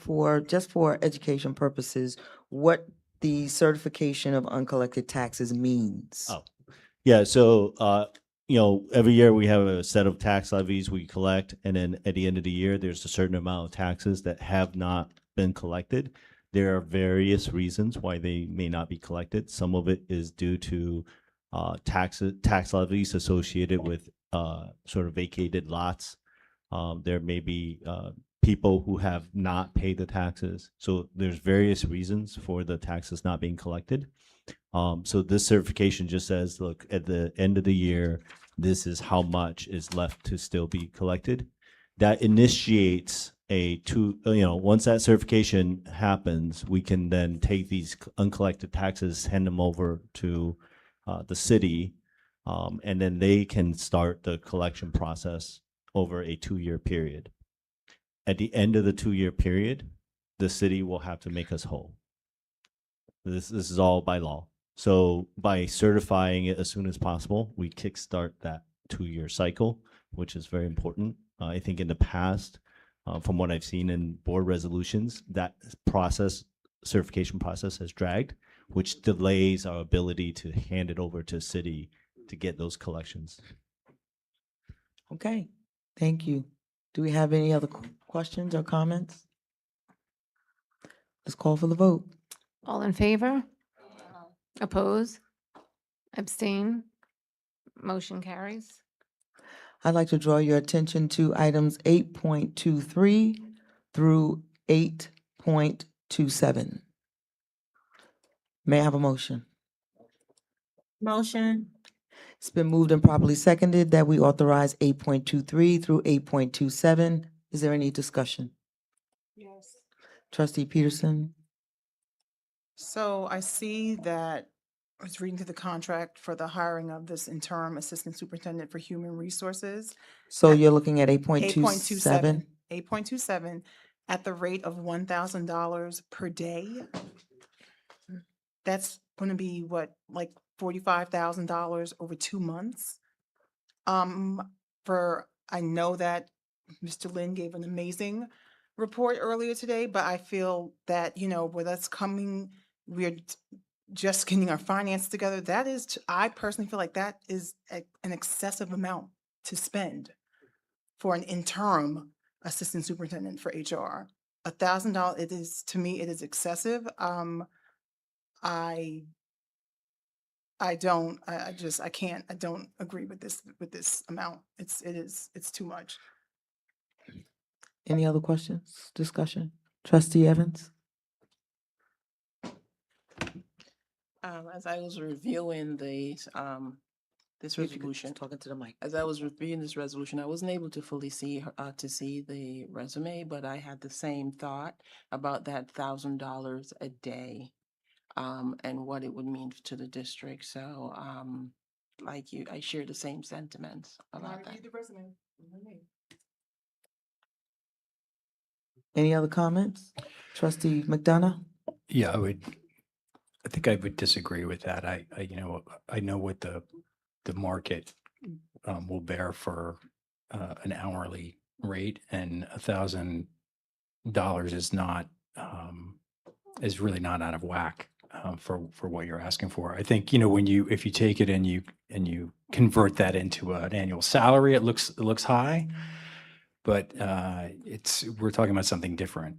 just for education purposes, what the certification of uncollected taxes means? Oh, yeah. So, every year we have a set of tax levies we collect, and then at the end of the year, there's a certain amount of taxes that have not been collected. There are various reasons why they may not be collected. Some of it is due to tax levies associated with sort of vacated lots. There may be people who have not paid the taxes. So there's various reasons for the taxes not being collected. So this certification just says, look, at the end of the year, this is how much is left to still be collected. That initiates once that certification happens, we can then take these uncollected taxes, hand them over to the city, and then they can start the collection process over a 2-year period. At the end of the 2-year period, the city will have to make us whole. This is all by law. So by certifying it as soon as possible, we kickstart that 2-year cycle, which is very important. I think in the past, from what I've seen in board resolutions, that certification process has dragged, which delays our ability to hand it over to city to get those collections. Okay, thank you. Do we have any other questions or comments? Let's call for the vote. All in favor? Oppose? Abstain? Motion carries. I'd like to draw your attention to items 8.23 through 8.27. May I have a motion? Motion. It's been moved and properly seconded that we authorize 8.23 through 8.27. Is there any discussion? Yes. Trustee Peterson? So I see that I was reading through the contract for the hiring of this interim assistant superintendent for human resources. So you're looking at 8.27. 8.27? 8.27 at the rate of $1,000 per day. That's going to be what, like $45,000 over 2 months? I know that Mr. Lynn gave an amazing report earlier today, but I feel that, with us coming, we're just getting our finances together. That is, I personally feel like that is an excessive amount to spend for an interim assistant superintendent for HR. $1,000, it is, to me, it is excessive. I don't agree with this amount. It's too much. Any other questions, discussion? Trustee Evans? As I was reviewing this resolution, Talking to the mic. as I was reviewing this resolution, I wasn't able to fully see the resume, but I had the same thought about that $1,000 a day, and what it would mean to the district. So, like you, I share the same sentiments about that. Any other comments? Trustee McDonough? Yeah, I think I would disagree with that. I know what the market will bear for an hourly rate, and $1,000 is really not out of whack for what you're asking for. I think, if you take it and you convert that into an annual salary, it looks high, but we're talking about something different.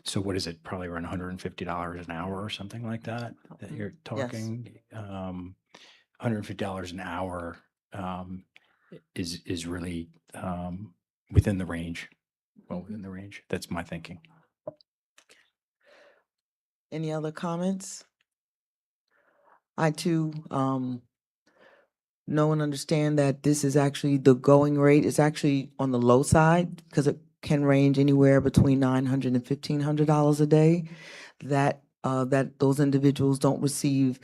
So what is it? Probably around $150 an hour or something like that you're talking. $150 an hour is really within the range. Well, within the range. That's my thinking. Any other comments? I too know and understand that this is actually the going rate. It's actually on the low side because it can range anywhere between $900 and $1,500 a day. That those individuals don't receive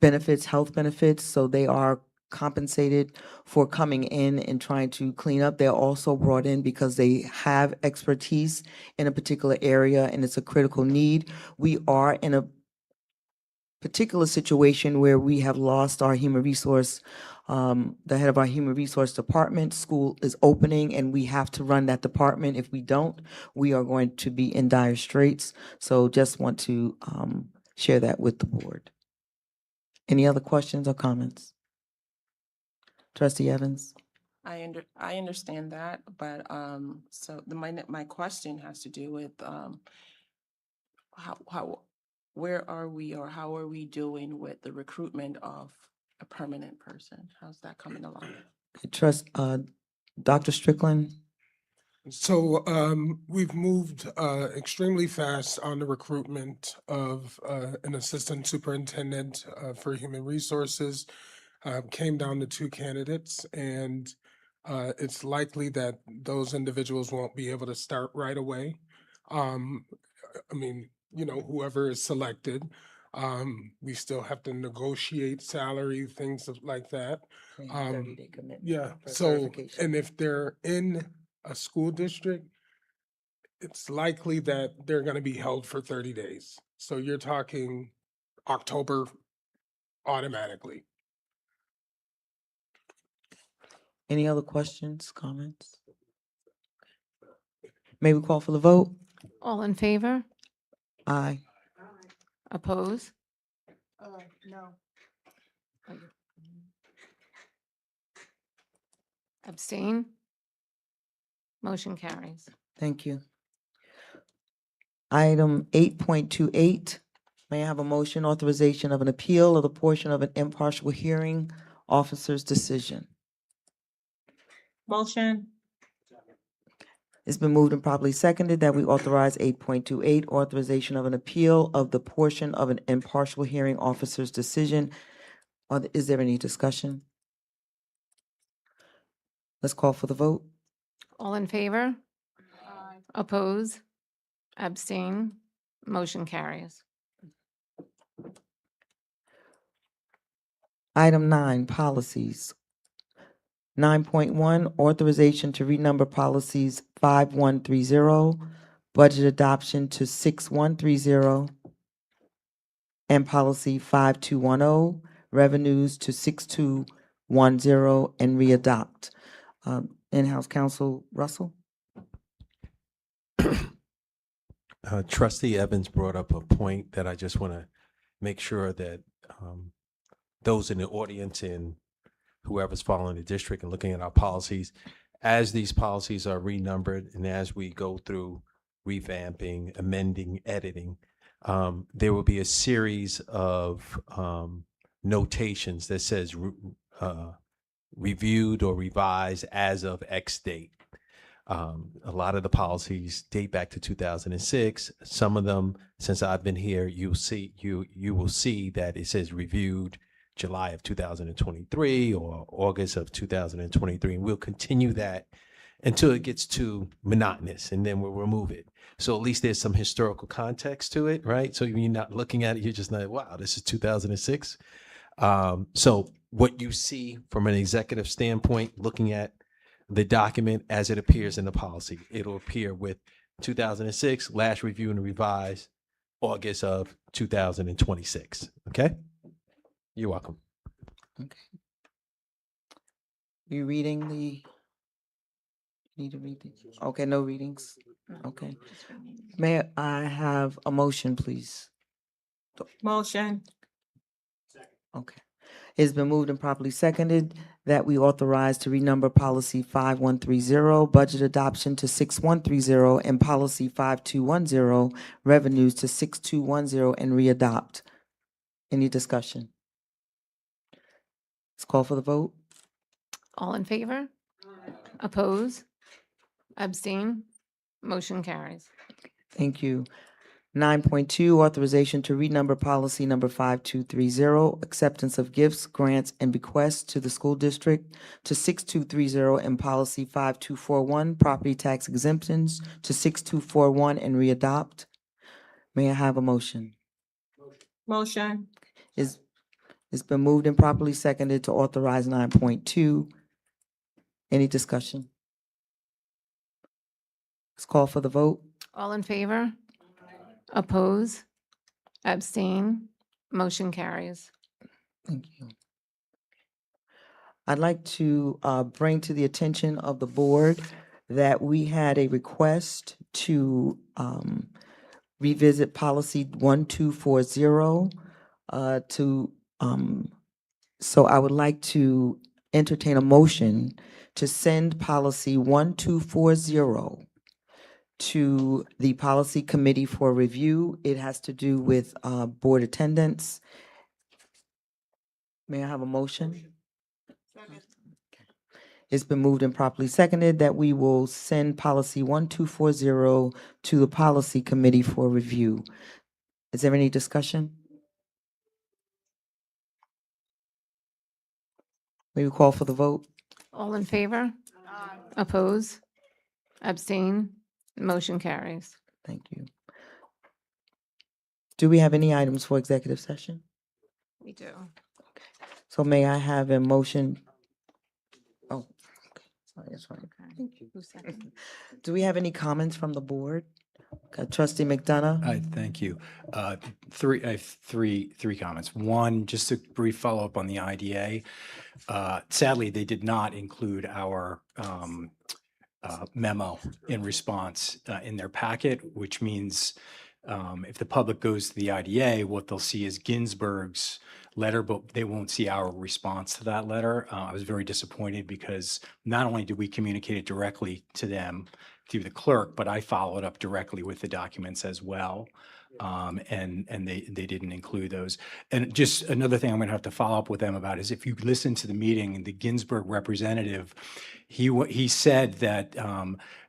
benefits, health benefits, so they are compensated for coming in and trying to clean up. They're also brought in because they have expertise in a particular area and it's a critical need. We are in a particular situation where we have lost our human resource, the head of our human resource department. School is opening and we have to run that department. If we don't, we are going to be in dire straits. So just want to share that with the board. Any other questions or comments? Trustee Evans? I understand that, but, my question has to do with, where are we or how are we doing with the recruitment of a permanent person? How's that coming along? Dr. Strickland? So we've moved extremely fast on the recruitment of an assistant superintendent for human resources. Came down to 2 candidates, and it's likely that those individuals won't be able to start right away. I mean, whoever is selected, we still have to negotiate salary, things like that. 30-day commitment. Yeah, for so, certification. and if they're in a school district, it's likely that they're gonna be held for 30 days. So you're talking October automatically. Any other questions, comments? May we call for the vote? All in favor? Aye. Oppose? No. Abstain? Motion carries. Thank you. Item 8.28, may I have a motion authorization of an appeal of the portion of an impartial hearing officer's decision? Motion. It's been moved and properly seconded that we authorize 8.28, authorization of an appeal of the portion of an impartial hearing officer's decision. Is there any discussion? Let's call for the vote. All in favor? Oppose? Abstain? Motion carries. Item 9, policies. 9.1, authorization to renumber policies 5130, budget adoption to 6130, and policy 5210, revenues to 6210, and readopt. In-house counsel Russell? Trustee Evans brought up a point that I just want to make sure that those in the audience and whoever's following the district and looking at our policies, as these policies are renumbered and as we go through revamping, amending, editing, there will be a series of notations that says reviewed or revised as of X date. A lot of the policies date back to 2006. Some of them, since I've been here, you will see that it says reviewed July of 2023 or August of 2023, and we'll continue that until it gets too monotonous, and then we'll remove it. So at least there's some historical context to it, right? So when you're not looking at it, you're just like, wow, this is 2006. So what you see from an executive standpoint, looking at the document as it appears in the policy, it'll appear with 2006, last review and revised, August of 2026, okay? You're welcome. Okay. You reading the, need to read these? Okay, no readings? Okay. May I have a motion, please? Motion. Okay. It's been moved and properly seconded that we authorize to renumber policy 5130, budget adoption to 6130, and policy 5210, revenues to 6210, and readopt. Any discussion? Let's call for the vote. All in favor? Oppose? Abstain? Motion carries. Thank you. 9.2, authorization to renumber policy number 5230, acceptance of gifts, grants, and bequests to the school district to 6230, and policy 5241, property tax exemptions to 6241, and readopt. May I have a motion? Motion. It's It's been moved and properly seconded to authorize 9.2. Any discussion? Let's call for the vote. All in favor? Oppose? Abstain? Motion carries. Thank you. I'd like to bring to the attention of the board that we had a request to revisit policy 1240 so I would like to entertain a motion to send policy 1240 to the policy committee for review. It has to do with board attendance. May I have a motion? It's been moved and properly seconded that we will send policy 1240 to the policy committee for review. Is there any discussion? May we call for the vote? All in favor? Oppose? Abstain? Motion carries. Thank you. Do we have any items for executive session? We do. So may I have a motion? Oh, okay. Sorry, that's fine. Thank you. Who's second? Do we have any comments from the board? Trustee McDonough? Thank you. I have three comments. One, just a brief follow-up on the IDA. Sadly, they did not include our memo in response in their packet, which means if the public goes to the IDA, what they'll see is Ginsburg's letter, but they won't see our response to that letter. I was very disappointed because not only did we communicate it directly to them through the clerk, but I followed up directly with the documents as well. And they didn't include those. And just another thing I'm going to have to follow up with them about is if you listen to the meeting, the Ginsburg representative, he said that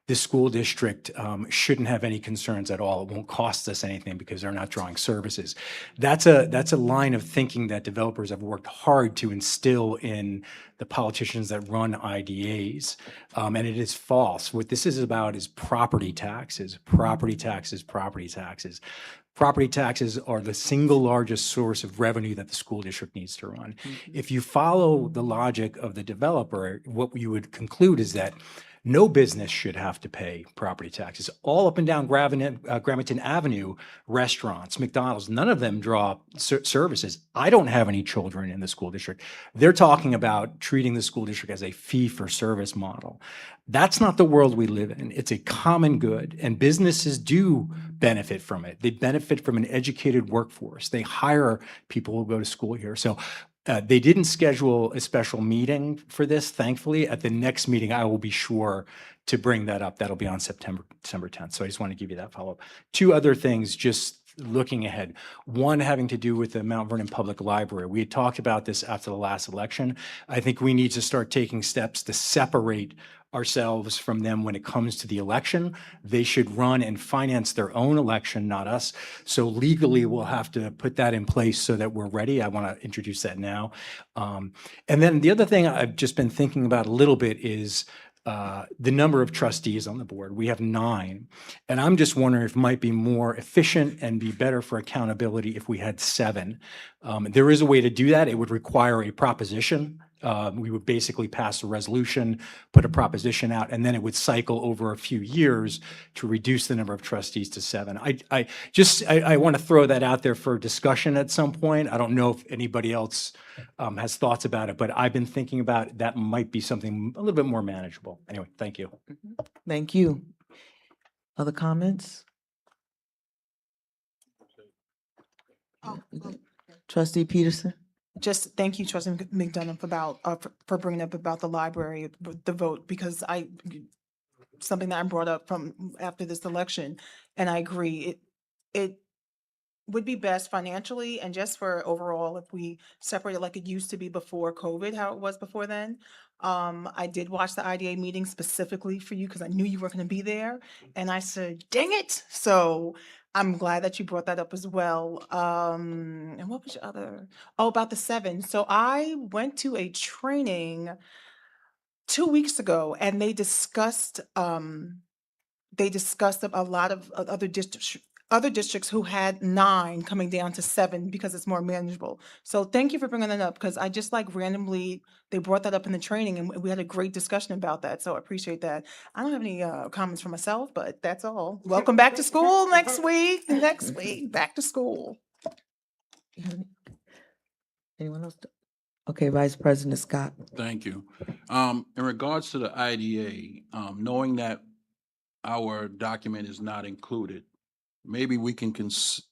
the school district shouldn't have any concerns at all. It won't cost us anything because they're not drawing services. That's a line of thinking that developers have worked hard to instill in the politicians that run IDAs, and it is false. What this is about is property taxes, property taxes, property taxes. Property taxes are the single largest source of revenue that the school district needs to run. If you follow the logic of the developer, what you would conclude is that no business should have to pay property taxes. All up and down Gramerton Avenue, restaurants, McDonald's, none of them draw services. I don't have any children in the school district. They're talking about treating the school district as a fee-for-service model. That's not the world we live in. It's a common good, and businesses do benefit from it. They benefit from an educated workforce. They hire people who go to school here. So they didn't schedule a special meeting for this, thankfully. At the next meeting, I will be sure to bring that up. That'll be on December 10th. So I just want to give you that follow-up. Two other things, just looking ahead. One having to do with the Mount Vernon Public Library. We had talked about this after the last election. I think we need to start taking steps to separate ourselves from them when it comes to the election. They should run and finance their own election, not us. So legally, we'll have to put that in place so that we're ready. I want to introduce that now. And then the other thing I've just been thinking about a little bit is the number of trustees on the board. We have 9. And I'm just wondering if it might be more efficient and be better for accountability if we had 7. There is a way to do that. It would require a proposition. We would basically pass a resolution, put a proposition out, and then it would cycle over a few years to reduce the number of trustees to 7. I want to throw that out there for discussion at some point. I don't know if anybody else has thoughts about it, but I've been thinking about that might be something a little bit more manageable. Anyway, thank you. Thank you. Other comments? Trustee Peterson? Just thank you, Trustee McDonough, for bringing up about the library, the vote, because something that I brought up from after this election, and I agree, it would be best financially and just for overall if we separate it like it used to be before COVID, how it was before then. I did watch the IDA meeting specifically for you because I knew you were going to be there, and I said, dang it. So I'm glad that you brought that up as well. And what was your other? Oh, about the 7. So I went to a training 2 weeks ago, and they discussed a lot of other other districts who had 9 coming down to 7 because it's more manageable. So thank you for bringing that up, because I just like randomly, they brought that up in the training and we had a great discussion about that. So I appreciate that. I don't have any comments for myself, but that's all. Welcome back to school next week. Next week, back to school. Anyone else? Okay, Vice President Scott. Thank you. In regards to the IDA, knowing that our document is not included, maybe we can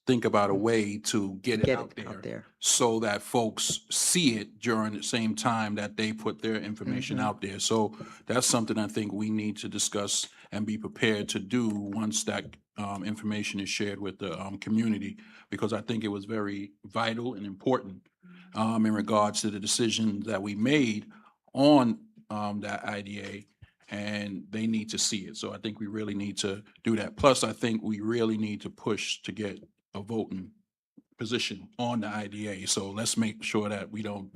think about a way to get it out there so that folks see it during the same time that they put their information out there. So that's something I think we need to discuss and be prepared to do once that information is shared with the community, because I think it was very vital and important in regards to the decision that we made on that IDA, and they need to see it. So I think we really need to do that. Plus, I think we really need to push to get a voting position on the IDA. So let's make sure that we don't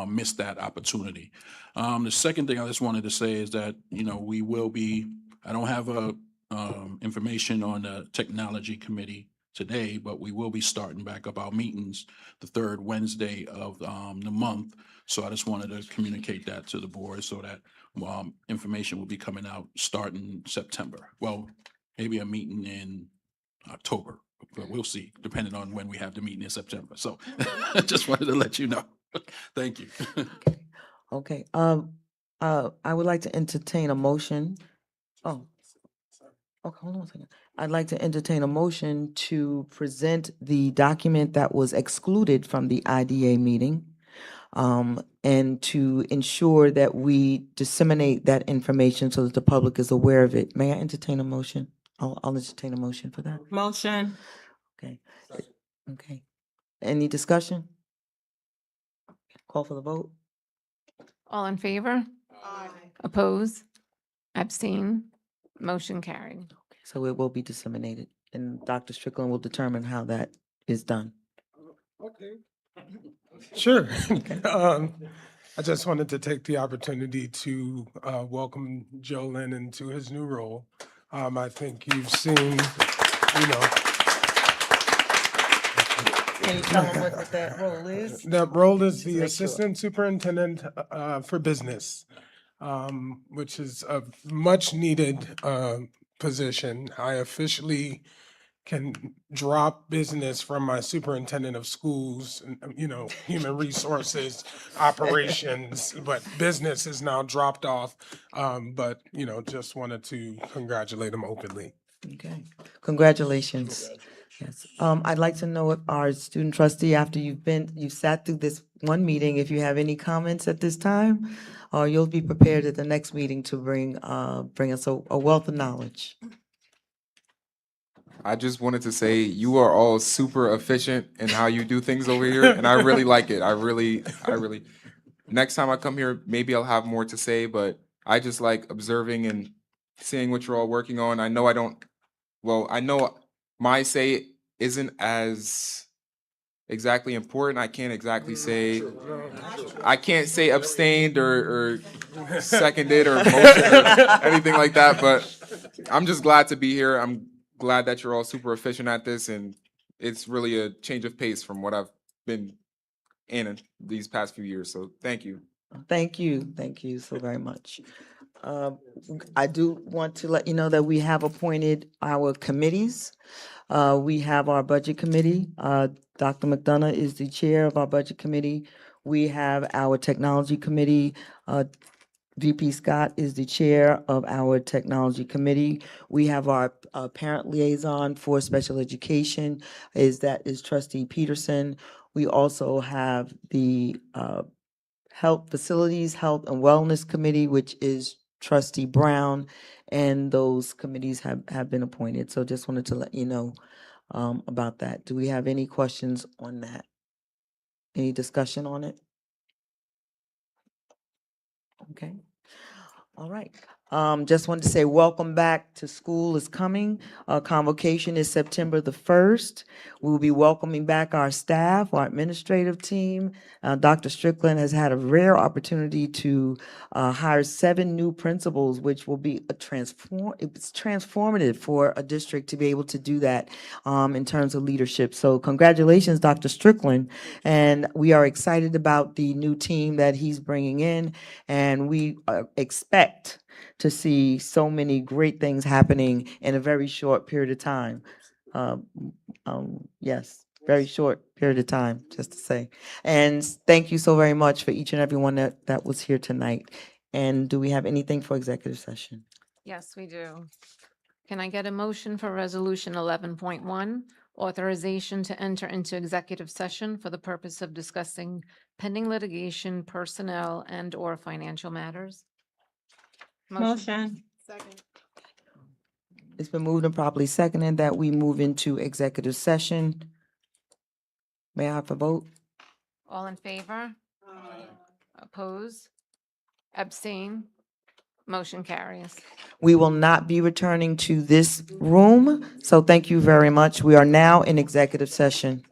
miss that opportunity. The second thing I just wanted to say is that, we will be, I don't have information on the technology committee today, but we will be starting back up our meetings the third Wednesday of the month. So I just wanted to communicate that to the board so that information will be coming out starting September. Well, maybe a meeting in October, but we'll see, depending on when we have the meeting in September. So I just wanted to let you know. Thank you. Okay, I would like to entertain a motion. Oh, okay, hold on a second. I'd like to entertain a motion to present the document that was excluded from the IDA meeting, and to ensure that we disseminate that information so that the public is aware of it. May I entertain a motion? I'll entertain a motion for that. Motion. Okay. Okay. Any discussion? Call for the vote. All in favor? Oppose? Abstain? Motion carried. So it will be disseminated, and Dr. Strickland will determine how that is done. Okay. Sure. I just wanted to take the opportunity to welcome Joe Lennon to his new role. I think you've seen, Can you tell them what that role is? That role is the Assistant Superintendent for Business, which is a much-needed position. I officially can drop business from my superintendent of schools, human resources, operations, but business is now dropped off. But, just wanted to congratulate him openly. Okay, congratulations. Yes, I'd like to know if our student trustee, after you've sat through this one meeting, if you have any comments at this time, or you'll be prepared at the next meeting to bring us a wealth of knowledge. I just wanted to say you are all super efficient in how you do things over here, and I really like it. I really. Next time I come here, maybe I'll have more to say, but I just like observing and seeing what you're all working on. I know my say isn't as exactly important. I can't exactly say, I can't say abstained or seconded or motion or anything like that, but I'm just glad to be here. I'm glad that you're all super efficient at this, and it's really a change of pace from what I've been in these past few years. So thank you. Thank you so very much. I do want to let you know that we have appointed our committees. We have our budget committee. Dr. McDonough is the chair of our budget committee. We have our technology committee. VP Scott is the chair of our technology committee. We have our parent liaison for special education is Trustee Peterson. We also have the health facilities, health and wellness committee, which is Trustee Brown, and those committees have been appointed. So just wanted to let you know about that. Do we have any questions on that? Any discussion on it? Okay. All right. Just wanted to say, welcome back to school is coming. Convocation is September the 1st. We will be welcoming back our staff, our administrative team. Dr. Strickland has had a rare opportunity to hire 7 new principals, which will be it's transformative for a district to be able to do that in terms of leadership. So congratulations, Dr. Strickland. And we are excited about the new team that he's bringing in. And we expect to see so many great things happening in a very short period of time. Yes, very short period of time, just to say. And thank you so very much for each and every one that was here tonight. And do we have anything for executive session? Yes, we do. Can I get a motion for Resolution 11.1, authorization to enter into executive session for the purpose of discussing pending litigation, personnel, and/or financial matters? Motion. It's been moved and properly seconded that we move into executive session. May I have a vote? All in favor? Oppose? Abstain? Motion carries. We will not be returning to this room, so thank you very much. We are now in executive session.